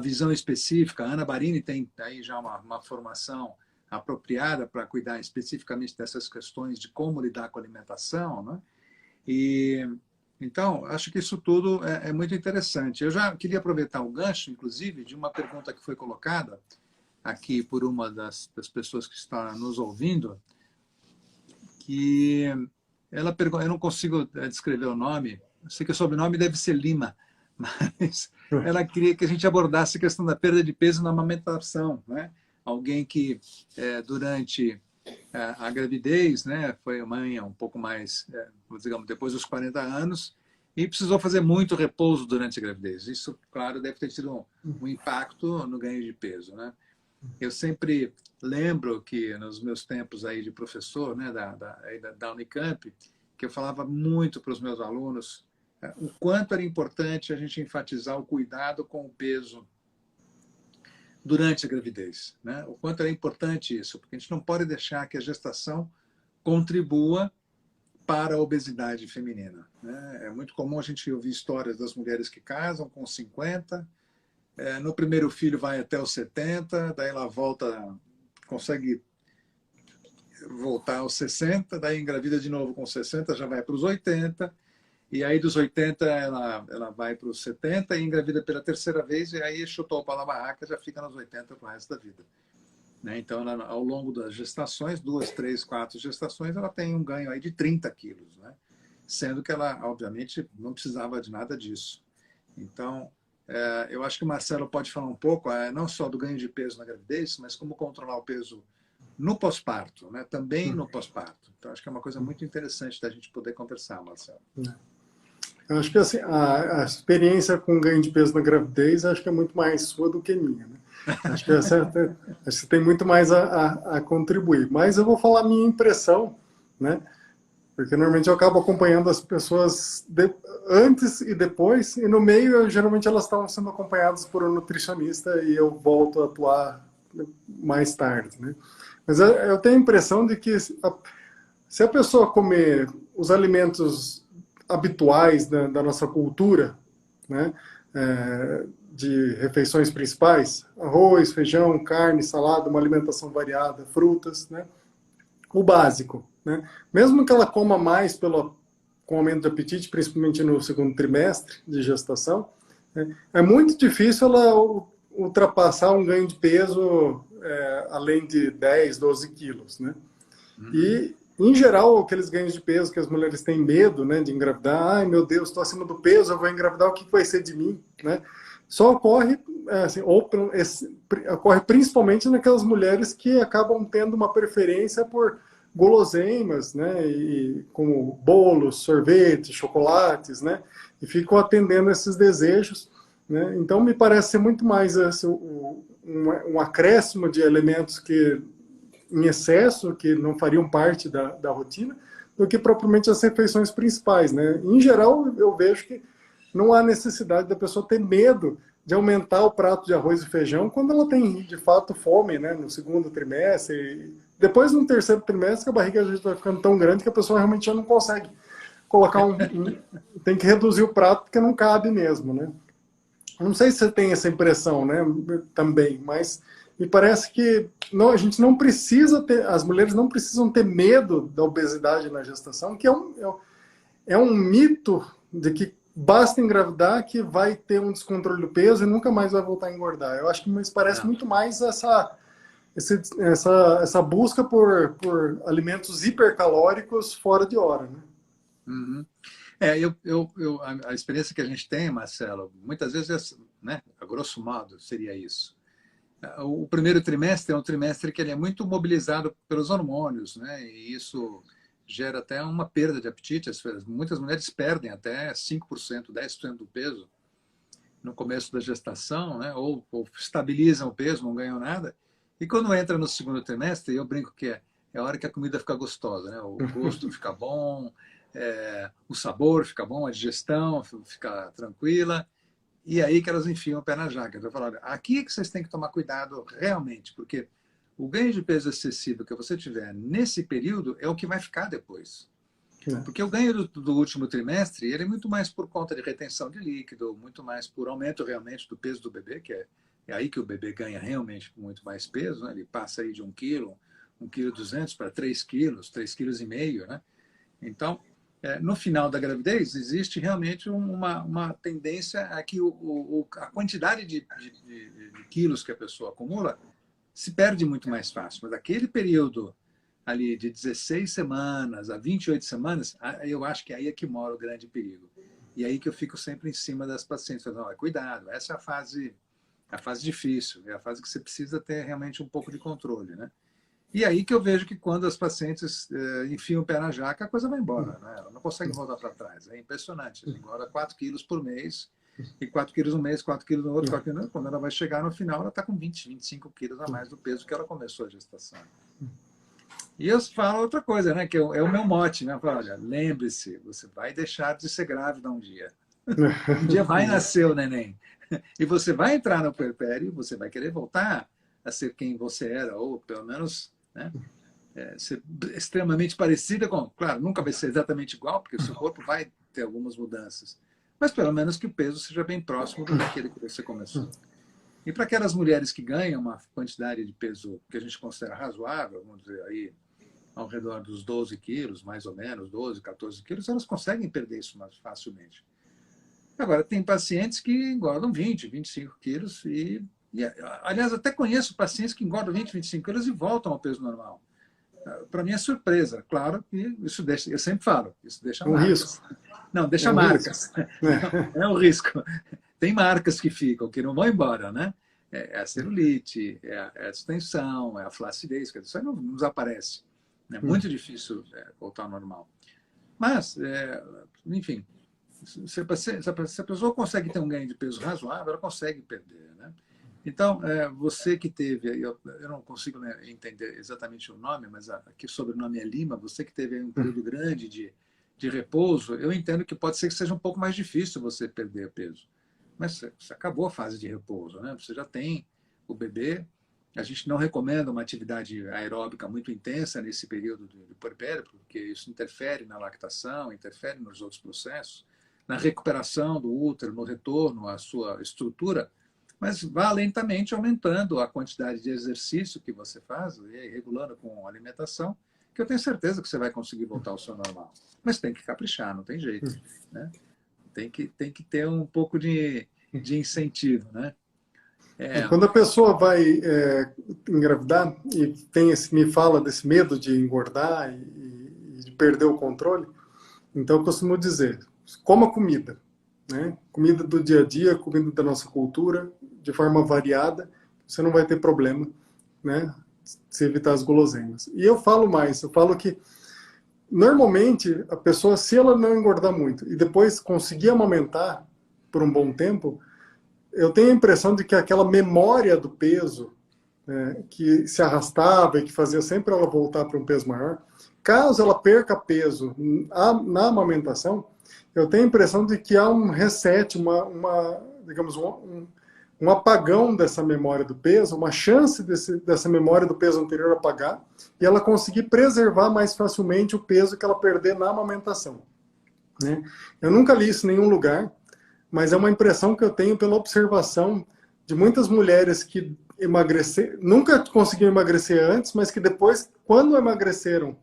Speaker 2: visão específica. A Ana Barini tem aí já uma formação apropriada para cuidar especificamente dessas questões de como lidar com a alimentação, né? E então, acho que isso tudo é muito interessante. Eu já queria aproveitar o gancho, inclusive, de uma pergunta que foi colocada aqui por uma das pessoas que está nos ouvindo, que ela pergunta, eu não consigo descrever o nome, eu sei que o sobrenome deve ser Lima, mas ela queria que a gente abordasse a questão da perda de peso na amamentação, né? Alguém que durante a gravidez, né, foi mãe um pouco mais, digamos, depois dos 40 anos, e precisou fazer muito repouso durante a gravidez. Isso, claro, deve ter tido um impacto no ganho de peso, né? Eu sempre lembro que nos meus tempos aí de professor, né, da Unicamp, que eu falava muito para os meus alunos o quanto era importante a gente enfatizar o cuidado com o peso durante a gravidez, né? O quanto era importante isso, porque a gente não pode deixar que a gestação contribua para a obesidade feminina, né? É muito comum a gente ouvir histórias das mulheres que casam com 50, no primeiro filho vai até os 70, daí ela volta, consegue voltar aos 60, daí engravida de novo com 60, já vai para os 80, e aí dos 80 ela vai para os 70 e engravida pela terceira vez, e aí chutou o pau na barraca, já fica nos 80 para o resto da vida. Né? Então, ao longo das gestações, 2, 3, 4 gestações, ela tem um ganho aí de 30 quilos, né? Sendo que ela, obviamente, não precisava de nada disso. Então, eu acho que o Marcelo pode falar um pouco, não só do ganho de peso na gravidez, mas como controlar o peso no pós-parto, né? Também no pós-parto. Então, acho que é uma coisa muito interessante da gente poder conversar, Marcelo.
Speaker 1: Eu acho que assim, a experiência com ganho de peso na gravidez, acho que é muito mais sua do que minha, né? Acho que você tem muito mais a contribuir. Mas eu vou falar a minha impressão, né? Porque normalmente eu acabo acompanhando as pessoas antes e depois, e no meio, geralmente elas estão sendo acompanhadas por um nutricionista e eu volto a atuar mais tarde, né? Mas eu tenho a impressão de que se a pessoa comer os alimentos habituais da nossa cultura, né, de refeições principais, arroz, feijão, carne, salada, uma alimentação variada, frutas, né, o básico, né, mesmo que ela coma mais com aumento de apetite, principalmente no segundo trimestre de gestação, né, é muito difícil ela ultrapassar um ganho de peso além de 10, 12 quilos, né? E, em geral, aqueles ganhos de peso que as mulheres têm medo, né, de engravidar, ai meu Deus, estou acima do peso, eu vou engravidar, o que vai ser de mim, né? Só ocorre, assim, ocorre principalmente naquelas mulheres que acabam tendo uma preferência por guloseimas, né, como bolos, sorvetes, chocolates, né, e ficam atendendo esses desejos, né? Então me parece ser muito mais assim, um acréscimo de elementos que em excesso, que não fariam parte da rotina, do que propriamente as refeições principais, né? Em geral, eu vejo que não há necessidade da pessoa ter medo de aumentar o prato de arroz e feijão quando ela tem, de fato, fome, né? No segundo trimestre. Depois, no terceiro trimestre, a barriga já vai ficando tão grande que a pessoa realmente já não consegue colocar tem que reduzir o prato porque não cabe mesmo, né? Não sei se você tem essa impressão, né? Também, mas me parece que não, a gente não precisa ter, as mulheres não precisam ter medo da obesidade na gestação, que é um mito de que basta engravidar que vai ter um descontrole do peso e nunca mais vai voltar a engordar. Eu acho que me parece muito mais essa busca por alimentos hipercalóricos fora de hora, né?
Speaker 2: Uhum. A experiência que a gente tem, Marcelo, muitas vezes, né, a grosso modo, seria isso. O primeiro trimestre é um trimestre que ele é muito mobilizado pelos hormônios, né, e isso gera até uma perda de apetite. Muitas mulheres perdem até 5%, 10% do peso no começo da gestação, né, ou estabilizam o peso, não ganham nada. E quando entra no segundo trimestre, eu brinco que é a hora que a comida fica gostosa, né, o gosto fica bom, o sabor fica bom, a digestão fica tranquila, e aí que elas enfiam o pé na jaca. Eu falo, aqui é que vocês têm que tomar cuidado realmente, porque o ganho de peso excessivo que você tiver nesse período é o que vai ficar depois. Porque o ganho do último trimestre ele é muito mais por conta de retenção de líquido, muito mais por aumento realmente do peso do bebê, que é aí que o bebê ganha realmente muito mais peso, né? Ele passa aí de 1 quilo, 1,2 kg para 3 quilos, 3,5 kg, né? Então, no final da gravidez, existe realmente uma tendência a que a quantidade de quilos que a pessoa acumula se perde muito mais fácil. Mas aquele período ali de 16 semanas a 28 semanas, eu acho que aí é que mora o grande perigo. E aí que eu fico sempre em cima das pacientes, falando, cuidado, essa é a fase difícil, é a fase que você precisa ter realmente um pouco de controle, né? E aí que eu vejo que quando as pacientes enfiam o pé na jaca, a coisa vai embora, né? Ela não consegue voltar para trás. É impressionante. Ela engorda 4 quilos por mês, e 4 quilos um mês, 4 quilos no outro, 4 quilos no outro. Quando ela vai chegar no final, ela está com 20, 25 quilos a mais do peso que ela começou a gestação. E eu falo outra coisa, né? Que é o meu mote, né? Eu falo, olha, lembre-se, você vai deixar de ser grávida um dia. Um dia vai nascer o neném. E você vai entrar no puerpério, você vai querer voltar a ser quem você era, ou pelo menos, né, ser extremamente parecida com... Claro, nunca vai ser exatamente igual, porque o seu corpo vai ter algumas mudanças. Mas pelo menos que o peso seja bem próximo daquele que você começou. E para aquelas mulheres que ganham uma quantidade de peso que a gente considera razoável, vamos dizer aí, ao redor dos 12 quilos, mais ou menos, 12, 14 quilos, elas conseguem perder isso mais facilmente. Agora, tem pacientes que engordam 20, 25 quilos aliás, até conheço pacientes que engordam 20, 25 quilos e voltam ao peso normal. Para mim é surpresa. Claro que isso deixa, eu sempre falo, isso deixa marcas. Risco. Não, deixa marcas. Não é um risco. Tem marcas que ficam, que não vão embora, né? É a celulite, é a distensão, é a flacidez, isso aí não desaparece. É muito difícil voltar ao normal. Mas, enfim, se a pessoa consegue ter um ganho de peso razoável, ela consegue perder, né? Então, você que teve, eu não consigo, né, entender exatamente o nome, mas aqui o sobrenome é Lima, você que teve um período grande de repouso, eu entendo que pode ser que seja um pouco mais difícil você perder peso. Mas você acabou a fase de repouso, né? Você já tem o bebê. A gente não recomenda uma atividade aeróbica muito intensa nesse período do puerpério, porque isso interfere na lactação, interfere nos outros processos, na recuperação do útero, no retorno à sua estrutura, mas vá lentamente aumentando a quantidade de exercício que você faz, e regulando com alimentação, que eu tenho certeza que você vai conseguir voltar ao seu normal. Mas tem que caprichar, não tem jeito, né? Tem que ter um pouco de incentivo, né?
Speaker 1: Quando a pessoa vai engravidar e me fala desse medo de engordar e de perder o controle, então eu costumo dizer, coma comida, né? Comida do dia a dia, comida da nossa cultura, de forma variada, você não vai ter problema, né? Se evitar as guloseimas. E eu falo mais, eu falo que normalmente a pessoa, se ela não engordar muito e depois conseguir amamentar por um bom tempo, eu tenho a impressão de que aquela memória do peso, que se arrastava e que fazia sempre ela voltar para um peso maior, caso ela perca peso na amamentação, eu tenho a impressão de que há um reset, digamos, um apagão dessa memória do peso, uma chance dessa memória do peso anterior apagar, e ela conseguir preservar mais facilmente o peso que ela perder na amamentação. né? Eu nunca li isso em nenhum lugar, mas é uma impressão que eu tenho pela observação de muitas mulheres que nunca conseguiram emagrecer antes, mas que depois, quando emagreceram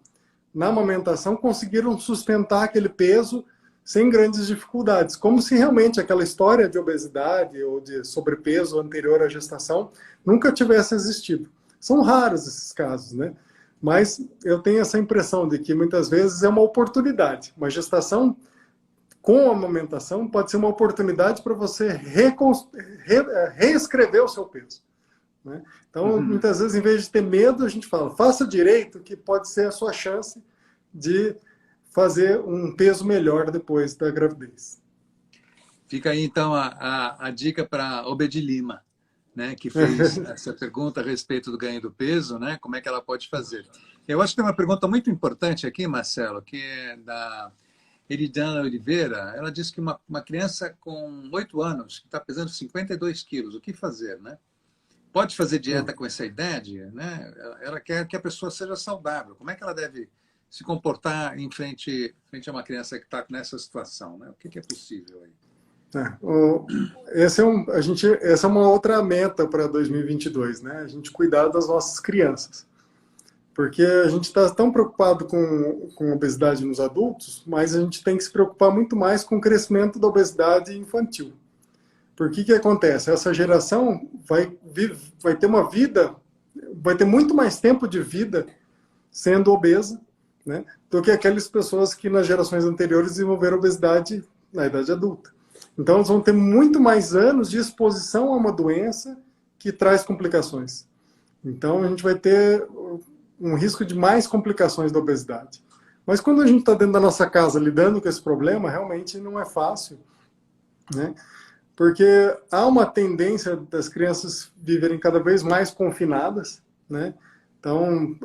Speaker 1: na amamentação, conseguiram sustentar aquele peso sem grandes dificuldades, como se realmente aquela história de obesidade ou de sobrepeso anterior à gestação nunca tivesse existido. São raros esses casos, né? Mas eu tenho essa impressão de que muitas vezes é uma oportunidade. Uma gestação com a amamentação pode ser uma oportunidade para você reescrever o seu peso, né? Então, muitas vezes, em vez de ter medo, a gente fala, faça direito, que pode ser a sua chance de fazer um peso melhor depois da gravidez.
Speaker 2: Fica aí, então, a dica para Obedi Lima, né, que fez essa pergunta a respeito do ganho do peso, né, como é que ela pode fazer. Eu acho que tem uma pergunta muito importante aqui, Marcelo, que é da Eridana Oliveira. Ela diz que uma criança com 8 anos, que está pesando 52 quilos, o que fazer, né? Pode fazer dieta com essa idade, né? Ela quer que a pessoa seja saudável. Como é que ela deve se comportar em frente a uma criança que está nessa situação, né? O que é possível aí?
Speaker 1: Essa é uma outra meta para 2022, né? A gente cuidar das nossas crianças. Porque a gente está tão preocupado com obesidade nos adultos, mas a gente tem que se preocupar muito mais com o crescimento da obesidade infantil. Porque que acontece? Essa geração vai ter uma vida, vai ter muito mais tempo de vida sendo obesa, né, do que aquelas pessoas que nas gerações anteriores desenvolveram obesidade na idade adulta. Então, eles vão ter muito mais anos de exposição a uma doença que traz complicações. Então, a gente vai ter um risco de mais complicações da obesidade. Mas quando a gente está dentro da nossa casa lidando com esse problema, realmente não é fácil, né? Porque há uma tendência das crianças viverem cada vez mais confinadas, né? Então,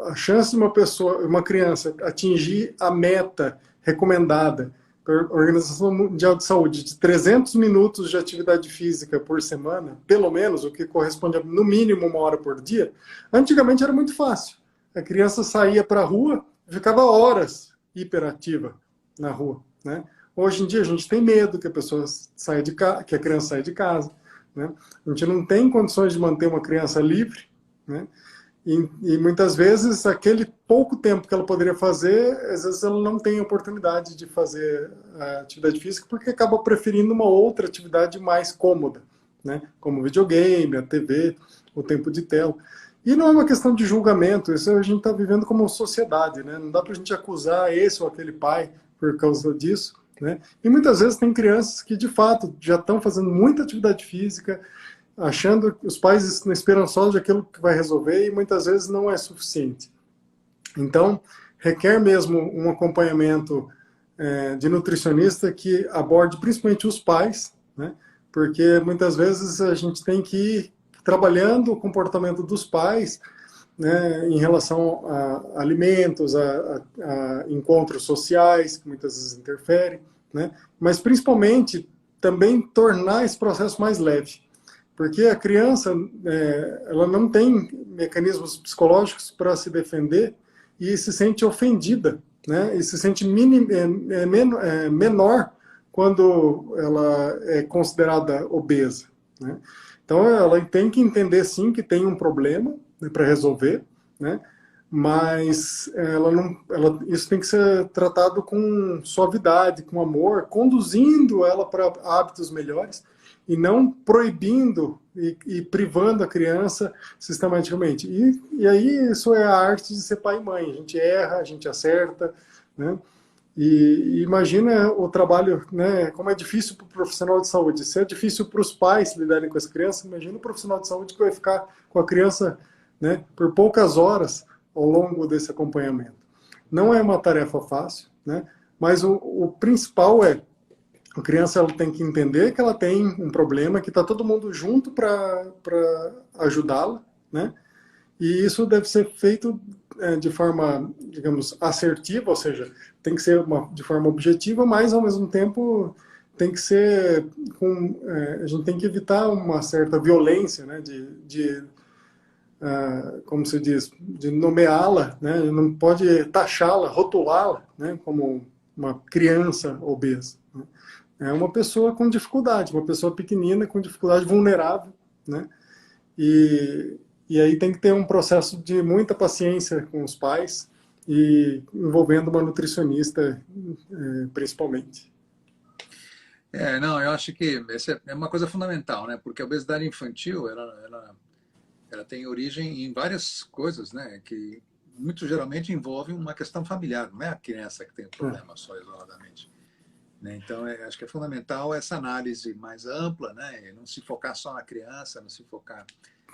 Speaker 1: a chance de uma criança atingir a meta recomendada pela Organização Mundial de Saúde de 300 minutos de atividade física por semana, pelo menos, o que corresponde a no mínimo 1 hora por dia, antigamente era muito fácil. A criança saía para a rua e ficava horas hiperativa na rua, né? Hoje em dia a gente tem medo que a pessoa saia de casa, que a criança saia de casa, né? A gente não tem condições de manter uma criança livre, né? E muitas vezes aquele pouco tempo que ela poderia fazer, às vezes ela não tem oportunidade de fazer a atividade física porque acaba preferindo uma outra atividade mais cômoda, né? Como o videogame, a TV, o tempo de tela. E não é uma questão de julgamento, isso a gente está vivendo como sociedade, né? Não dá para a gente acusar esse ou aquele pai por causa disso, né? E muitas vezes tem crianças que de fato já estão fazendo muita atividade física, achando que os pais estão esperançosos de aquilo que vai resolver e muitas vezes não é suficiente. Então, requer mesmo um acompanhamento de nutricionista que aborde principalmente os pais, né? Porque muitas vezes a gente tem que ir trabalhando o comportamento dos pais, né, em relação a alimentos, a encontros sociais, que muitas vezes interferem, né? Mas principalmente também tornar esse processo mais leve. Porque a criança ela não tem mecanismos psicológicos para se defender e se sente ofendida, né? E se sente menor quando ela é considerada obesa, né? Então ela tem que entender sim que tem um problema, né, para resolver, né? Mas isso tem que ser tratado com suavidade, com amor, conduzindo ela para hábitos melhores e não proibindo e privando a criança sistematicamente. E aí isso é a arte de ser pai e mãe. A gente erra, a gente acerta, né? E imagina o trabalho, né, como é difícil para o profissional de saúde. Se é difícil para os pais lidarem com essa criança, imagina o profissional de saúde que vai ficar com a criança, né, por poucas horas ao longo desse acompanhamento. Não é uma tarefa fácil, né, mas o principal é a criança ela tem que entender que ela tem um problema, que está todo mundo junto para ajudá-la, né? E isso deve ser feito de forma, digamos, assertiva, ou seja, tem que ser de forma objetiva, mas ao mesmo tempo tem que ser a gente tem que evitar uma certa violência, né? Como se diz, de nomeá-la, né? Não pode taxá-la, rotulá-la, né? Como uma criança obesa, né? É uma pessoa com dificuldade, uma pessoa pequenina com dificuldade, vulnerável, né? E aí tem que ter um processo de muita paciência com os pais e envolvendo uma nutricionista, principalmente.
Speaker 2: Não, eu acho que essa é uma coisa fundamental, né? Porque a obesidade infantil, ela tem origem em várias coisas, né? Que muito geralmente envolvem uma questão familiar, não é a criança que tem o problema só isoladamente, né? Então, acho que é fundamental essa análise mais ampla, né? E não se focar só na criança, não se focar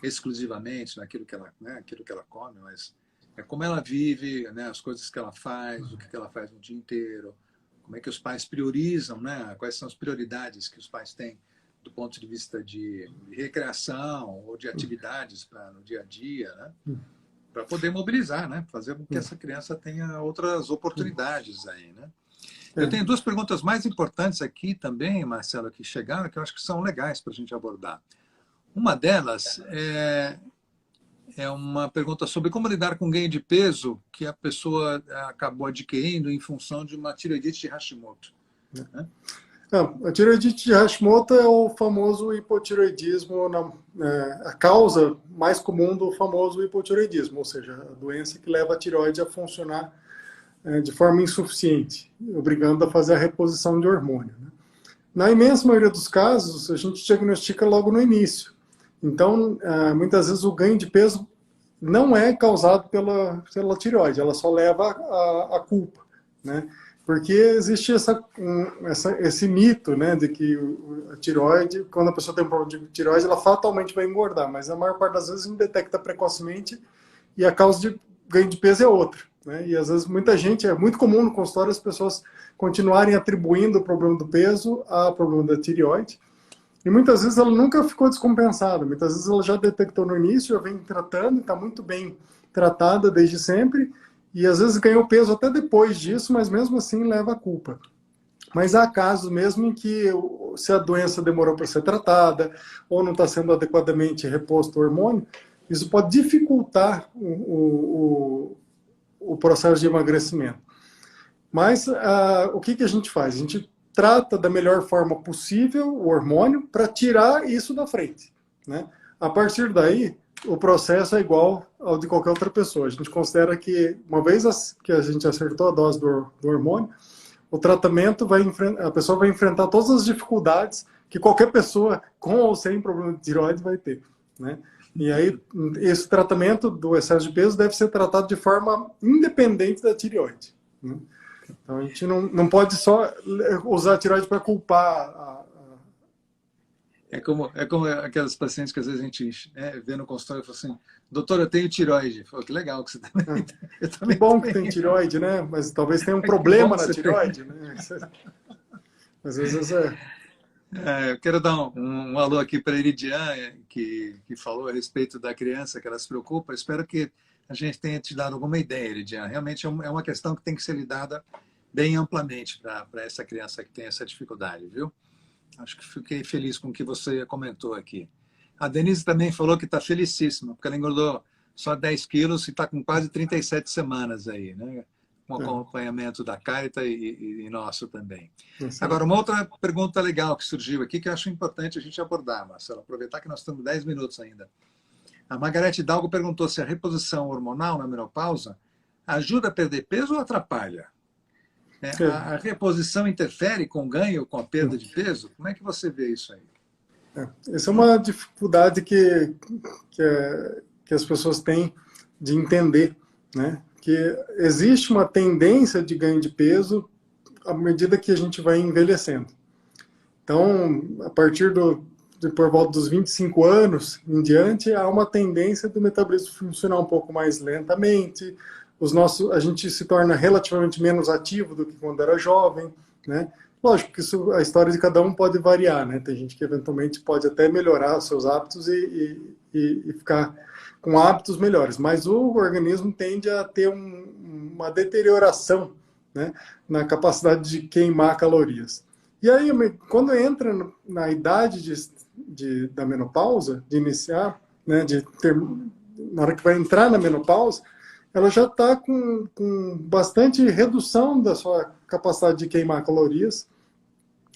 Speaker 2: exclusivamente naquilo que ela, né? Aquilo que ela come, mas é como ela vive, né? As coisas que ela faz, o que ela faz no dia inteiro, como é que os pais priorizam, né? Quais são as prioridades que os pais têm do ponto de vista de recreação ou de atividades no dia a dia, né? Para poder mobilizar, né? Fazer com que essa criança tenha outras oportunidades aí, né? Eu tenho duas perguntas mais importantes aqui também, Marcelo, que chegaram, que eu acho que são legais para a gente abordar. Uma delas é uma pergunta sobre como lidar com ganho de peso que a pessoa acabou adquirindo em função de uma tireoidite de Hashimoto, né?
Speaker 1: A tireoidite de Hashimoto é o famoso hipotireoidismo, a causa mais comum do famoso hipotireoidismo, ou seja, a doença que leva a tireoide a funcionar de forma insuficiente, obrigando a fazer a reposição de hormônio, né? Na imensa maioria dos casos, a gente diagnostica logo no início. Então, muitas vezes o ganho de peso não é causado pela tireoide, ela só leva a culpa, né? Porque existe esse mito, né, de que a tireoide, quando a pessoa tem um problema de tireoide, ela fatalmente vai engordar, mas a maior parte das vezes a gente detecta precocemente e a causa de ganho de peso é outra, né? E às vezes muita gente, é muito comum no consultório as pessoas continuarem atribuindo o problema do peso ao problema da tireoide, e muitas vezes ela nunca ficou descompensada, muitas vezes ela já detectou no início, já vem tratando, está muito bem tratada desde sempre, e às vezes ganhou peso até depois disso, mas mesmo assim leva a culpa. Mas há casos mesmo em que, se a doença demorou para ser tratada, ou não está sendo adequadamente reposto o hormônio, isso pode dificultar o processo de emagrecimento. Mas o que a gente faz? A gente trata da melhor forma possível o hormônio para tirar isso da frente, né? A partir daí, o processo é igual ao de qualquer outra pessoa. A gente considera que, uma vez que a gente acertou a dose do hormônio, o tratamento a pessoa vai enfrentar todas as dificuldades que qualquer pessoa com ou sem problema de tireoide vai ter, né? E aí, esse tratamento do excesso de peso deve ser tratado de forma independente da tireoide, né? Então, a gente não pode só usar a tireoide para culpar
Speaker 2: É como aquelas pacientes que às vezes a gente vê no consultório e fala assim, doutor, eu tenho tireoide. Falo, que legal que você também tem. Eu também
Speaker 1: que bom
Speaker 2: tenho.
Speaker 1: que tem tireoide, né? Mas talvez tenha um problema na tireoide, né? Às vezes
Speaker 2: eu quero dar um alô aqui para a Iridian, que falou a respeito da criança, que ela se preocupa. Espero que a gente tenha te dado alguma ideia, Iridian. Realmente é uma questão que tem que ser lidada bem amplamente para essa criança que tem essa dificuldade, viu? Acho que fiquei feliz com o que você comentou aqui. A Denise também falou que está felicíssima, porque ela engordou só 10 quilos e está com quase 37 semanas aí, né? Com acompanhamento da Carita e nosso também. Agora, uma outra pergunta legal que surgiu aqui, que eu acho importante a gente abordar, Marcelo, aproveitar que nós temos 10 minutos ainda. A Margarete Hidalgo perguntou se a reposição hormonal na menopausa ajuda a perder peso ou atrapalha? A reposição interfere com o ganho, com a perda de peso? Como é que você vê isso aí?
Speaker 1: Essa é uma dificuldade que as pessoas têm de entender, né? Que existe uma tendência de ganho de peso à medida que a gente vai envelhecendo. Então, a partir por volta dos 25 anos em diante, há uma tendência do metabolismo funcionar um pouco mais lentamente, a gente se torna relativamente menos ativo do que quando era jovem, né? Lógico que a história de cada um pode variar, né? Tem gente que eventualmente pode até melhorar os seus hábitos e ficar com hábitos melhores, mas o organismo tende a ter uma deterioração, né, na capacidade de queimar calorias. E aí, quando entra na idade da menopausa, de iniciar, né, na hora que vai entrar na menopausa, ela já está com bastante redução da sua capacidade de queimar calorias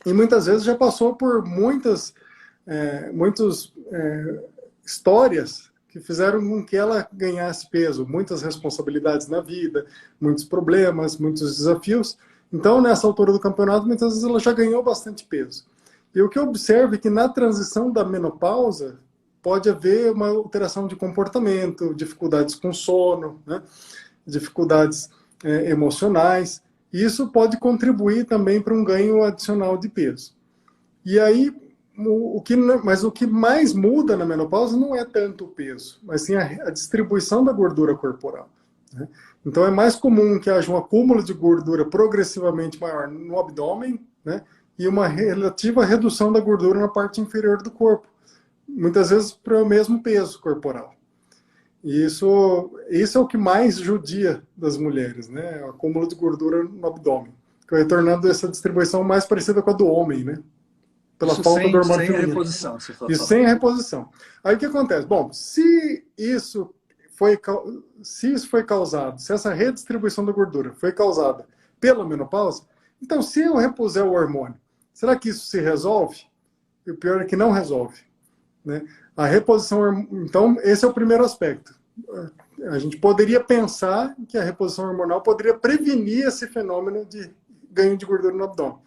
Speaker 1: e muitas vezes já passou por muitas histórias que fizeram com que ela ganhasse peso, muitas responsabilidades na vida, muitos problemas, muitos desafios. Então, nessa altura do campeonato, muitas vezes ela já ganhou bastante peso. E o que eu observo é que na transição da menopausa pode haver uma alteração de comportamento, dificuldades com sono, né? Dificuldades emocionais. E isso pode contribuir também para um ganho adicional de peso. E aí, mas o que mais muda na menopausa não é tanto o peso, mas sim a distribuição da gordura corporal, né? Então é mais comum que haja um acúmulo de gordura progressivamente maior no abdômen, né? E uma relativa redução da gordura na parte inferior do corpo, muitas vezes para o mesmo peso corporal. E isso é o que mais judia das mulheres, né? O acúmulo de gordura no abdômen, que vai tornando essa distribuição mais parecida com a do homem, né? Pela
Speaker 2: Isso
Speaker 1: falta do hormônio
Speaker 2: sem
Speaker 1: feminino.
Speaker 2: reposição, você está
Speaker 1: E
Speaker 2: falando.
Speaker 1: sem reposição. Aí o que acontece? Bom, se isso foi causado, se essa redistribuição da gordura foi causada pela menopausa, então se eu repuser o hormônio, será que isso se resolve? E o pior é que não resolve, né? A reposição, então, esse é o primeiro aspecto. A gente poderia pensar que a reposição hormonal poderia prevenir esse fenômeno de ganho de gordura no abdômen.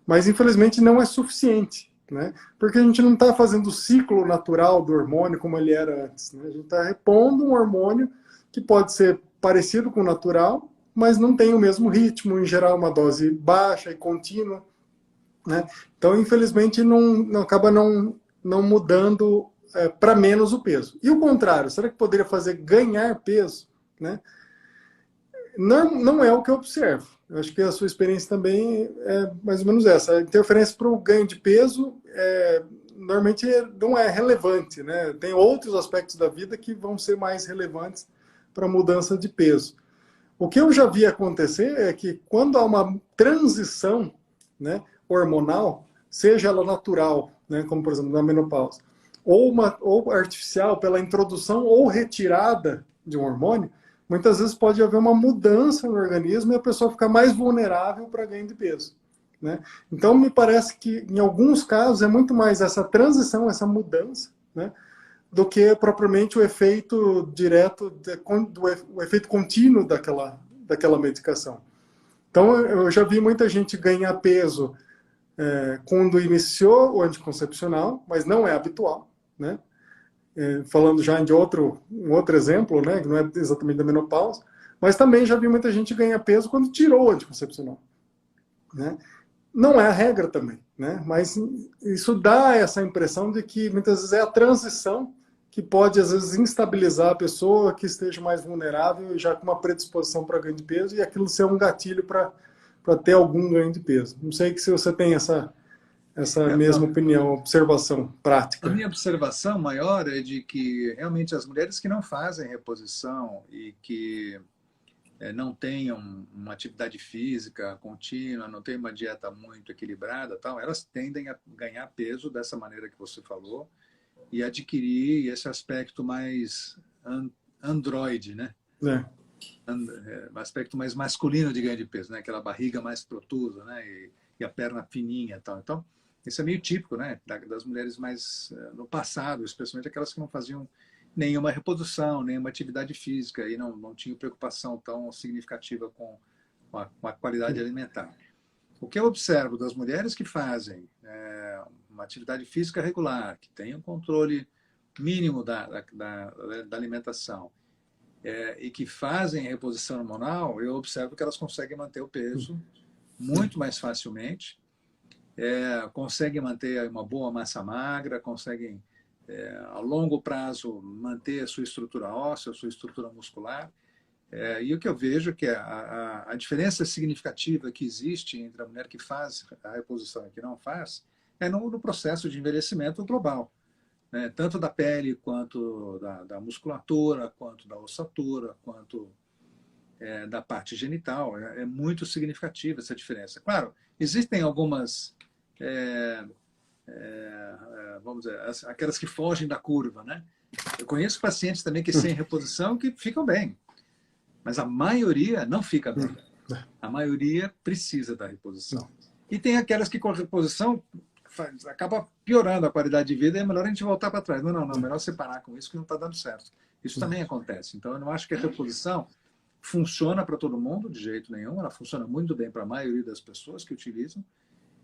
Speaker 1: Mas, infelizmente, não é suficiente, né? Porque a gente não está fazendo o ciclo natural do hormônio como ele era antes, né? A gente está repondo um hormônio que pode ser parecido com o natural, mas não tem o mesmo ritmo, em geral, uma dose baixa e contínua, né? Então, infelizmente, acaba não mudando para menos o peso. E o contrário, será que poderia fazer ganhar peso, né? Não é o que eu observo. Eu acho que a sua experiência também é mais ou menos essa. A interferência para o ganho de peso normalmente não é relevante, né? Tem outros aspectos da vida que vão ser mais relevantes para a mudança de peso. O que eu já vi acontecer é que quando há uma transição, né, hormonal, seja ela natural, né, como por exemplo na menopausa, ou artificial pela introdução ou retirada de um hormônio, muitas vezes pode haver uma mudança no organismo e a pessoa ficar mais vulnerável para ganho de peso, né? Então, me parece que, em alguns casos, é muito mais essa transição, essa mudança, né, do que propriamente o efeito direto, o efeito contínuo daquela medicação. Então, eu já vi muita gente ganhar peso quando iniciou o anticoncepcional, mas não é habitual, né? Falando já de um outro exemplo, né, que não é exatamente da menopausa, mas também já vi muita gente ganhar peso quando tirou o anticoncepcional, né? Não é a regra também, né? Mas isso dá essa impressão de que muitas vezes é a transição que pode, às vezes, instabilizar a pessoa que esteja mais vulnerável e já com uma predisposição para ganho de peso e aquilo ser um gatilho para ter algum ganho de peso. Não sei se você tem essa mesma opinião, observação prática.
Speaker 2: A minha observação maior é de que realmente as mulheres que não fazem reposição e que não tenham uma atividade física contínua, não tenham uma dieta muito equilibrada, tal, elas tendem a ganhar peso dessa maneira que você falou e adquirir esse aspecto mais androide, né? Um aspecto mais masculino de ganho de peso, né? Aquela barriga mais protusa, né? E a perna fininha, tal. Então, isso é meio típico, né, das mulheres mais no passado, especialmente aquelas que não faziam nenhuma reposição, nenhuma atividade física e não tinham preocupação tão significativa com a qualidade alimentar. O que eu observo das mulheres que fazem uma atividade física regular, que têm um controle mínimo da alimentação e que fazem reposição hormonal, eu observo que elas conseguem manter o peso muito mais facilmente, conseguem manter uma boa massa magra, conseguem, a longo prazo, manter a sua estrutura óssea, a sua estrutura muscular. E o que eu vejo é que a diferença significativa que existe entre a mulher que faz a reposição e que não faz é no processo de envelhecimento global, né? Tanto da pele, quanto da musculatura, quanto da ossatura, quanto da parte genital. É muito significativa essa diferença. Claro, existem algumas vamos dizer, aquelas que fogem da curva, né? Eu conheço pacientes também que sem reposição que ficam bem. Mas a maioria não fica bem. A maioria precisa da reposição.
Speaker 1: Não.
Speaker 2: E tem aquelas que com a reposição acaba piorando a qualidade de vida e é melhor a gente voltar para trás. Não, melhor separar com isso que não está dando certo. Isso também acontece. Então, eu não acho que a reposição funciona para todo mundo, de jeito nenhum. Ela funciona muito bem para a maioria das pessoas que utilizam.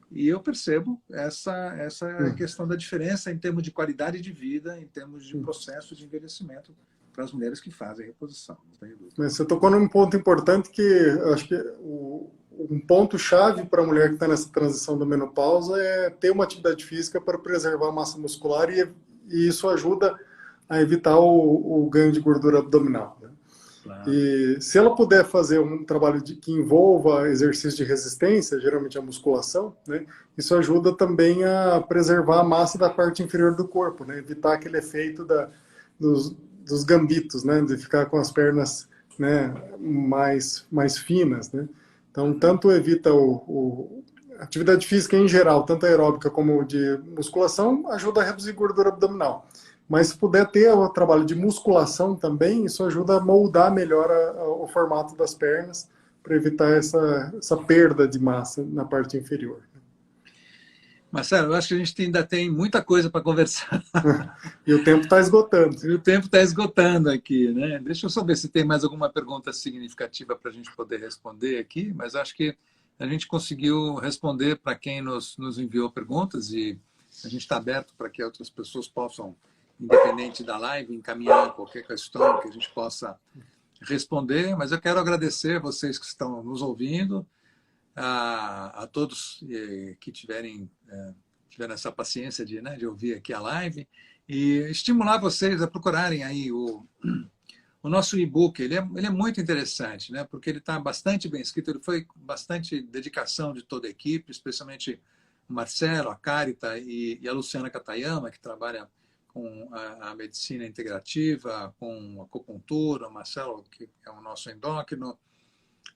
Speaker 2: E eu percebo essa questão da diferença em termos de qualidade de vida, em termos de processo de envelhecimento para as mulheres que fazem reposição. Não tenho dúvida.
Speaker 1: Mas você tocou num ponto importante que eu acho que um ponto-chave para a mulher que está nessa transição da menopausa é ter uma atividade física para preservar a massa muscular e isso ajuda a evitar o ganho de gordura abdominal. Né?
Speaker 2: Claro.
Speaker 1: E se ela puder fazer um trabalho que envolva exercício de resistência, geralmente a musculação, né, isso ajuda também a preservar a massa da parte inferior do corpo, né, evitar aquele efeito dos gambitos, né, de ficar com as pernas, né, mais finas. Né? Então, tanto evita a atividade física em geral, tanto aeróbica como de musculação, ajuda a reduzir gordura abdominal. Mas se puder ter o trabalho de musculação também, isso ajuda a moldar melhor o formato das pernas para evitar essa perda de massa na parte inferior.
Speaker 2: Marcelo, eu acho que a gente ainda tem muita coisa para conversar.
Speaker 1: E o tempo está esgotando.
Speaker 2: E o tempo está esgotando aqui, né? Deixa eu só ver se tem mais alguma pergunta significativa para a gente poder responder aqui, mas acho que a gente conseguiu responder para quem nos enviou perguntas e a gente está aberto para que outras pessoas possam, independente da live, encaminhar qualquer questão que a gente possa responder, mas eu quero agradecer a vocês que estão nos ouvindo, a todos que tiveram essa paciência de ouvir aqui a live e estimular vocês a procurarem aí o nosso e-book. Ele é muito interessante, né? Porque ele está bastante bem escrito, ele foi bastante dedicação de toda a equipe, especialmente o Marcelo, a Carita e a Luciana Katayama, que trabalha com a medicina integrativa, com a acupuntura, o Marcelo, que é o nosso endócrino,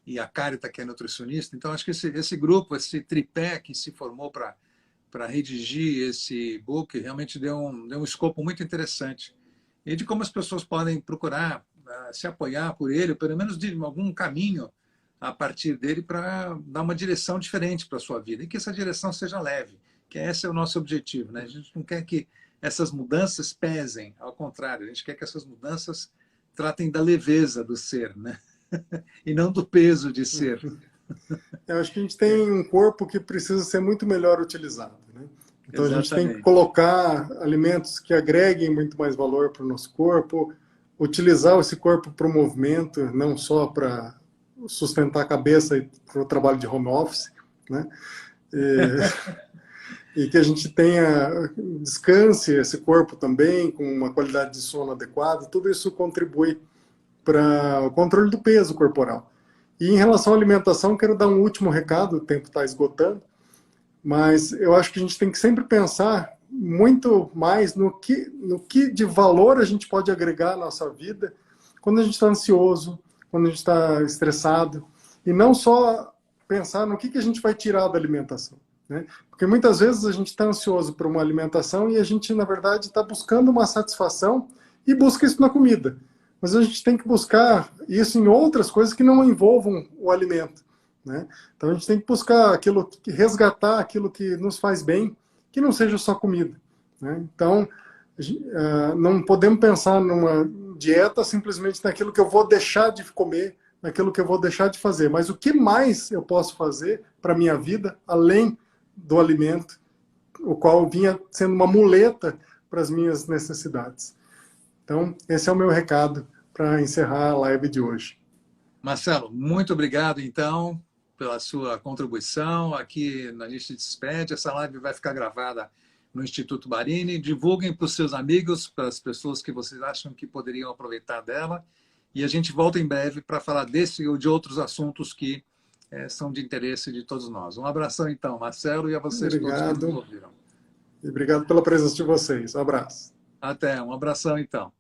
Speaker 2: e a Carita, que é nutricionista. Então, acho que esse grupo, esse tripé que se formou para redigir esse book, realmente deu um escopo muito interessante. E de como as pessoas podem procurar se apoiar por ele, ou pelo menos de algum caminho a partir dele para dar uma direção diferente para a sua vida. E que essa direção seja leve, que esse é o nosso objetivo. Né? A gente não quer que essas mudanças pesem, ao contrário, a gente quer que essas mudanças tratem da leveza do ser, né? E não do peso de ser.
Speaker 1: Eu acho que a gente tem um corpo que precisa ser muito melhor utilizado. Né? Então,
Speaker 2: Exatamente.
Speaker 1: A gente tem que colocar alimentos que agreguem muito mais valor para o nosso corpo, utilizar esse corpo para o movimento, não só para sustentar a cabeça e para o trabalho de home office, né? E que a gente descanse esse corpo também, com uma qualidade de sono adequada, tudo isso contribui para o controle do peso corporal. E em relação à alimentação, quero dar um último recado, o tempo está esgotando, mas eu acho que a gente tem que sempre pensar muito mais no que de valor a gente pode agregar à nossa vida quando a gente está ansioso, quando a gente está estressado, e não só pensar no que a gente vai tirar da alimentação. Né? Porque muitas vezes a gente está ansioso por uma alimentação e a gente, na verdade, está buscando uma satisfação e busca isso na comida. Mas a gente tem que buscar isso em outras coisas que não envolvam o alimento. Né? Então a gente tem que buscar resgatar aquilo que nos faz bem, que não seja só comida. Né? Então, não podemos pensar numa dieta simplesmente naquilo que eu vou deixar de comer, naquilo que eu vou deixar de fazer. Mas o que mais eu posso fazer para a minha vida, além do alimento, o qual vinha sendo uma muleta para as minhas necessidades. Então, esse é o meu recado para encerrar a live de hoje.
Speaker 2: Marcelo, muito obrigado, então, pela sua contribuição. Aqui na gente se despede. Essa live vai ficar gravada no Instituto Barini. Divulguem para os seus amigos, para as pessoas que vocês acham que poderiam aproveitar dela. E a gente volta em breve para falar desse ou de outros assuntos que são de interesse de todos nós. Um abração, então, Marcelo, e a vocês
Speaker 1: Obrigado.
Speaker 2: todos que nos ouviram.
Speaker 1: E obrigado pela presença de vocês. Um abraço.
Speaker 2: Até, um abração, então.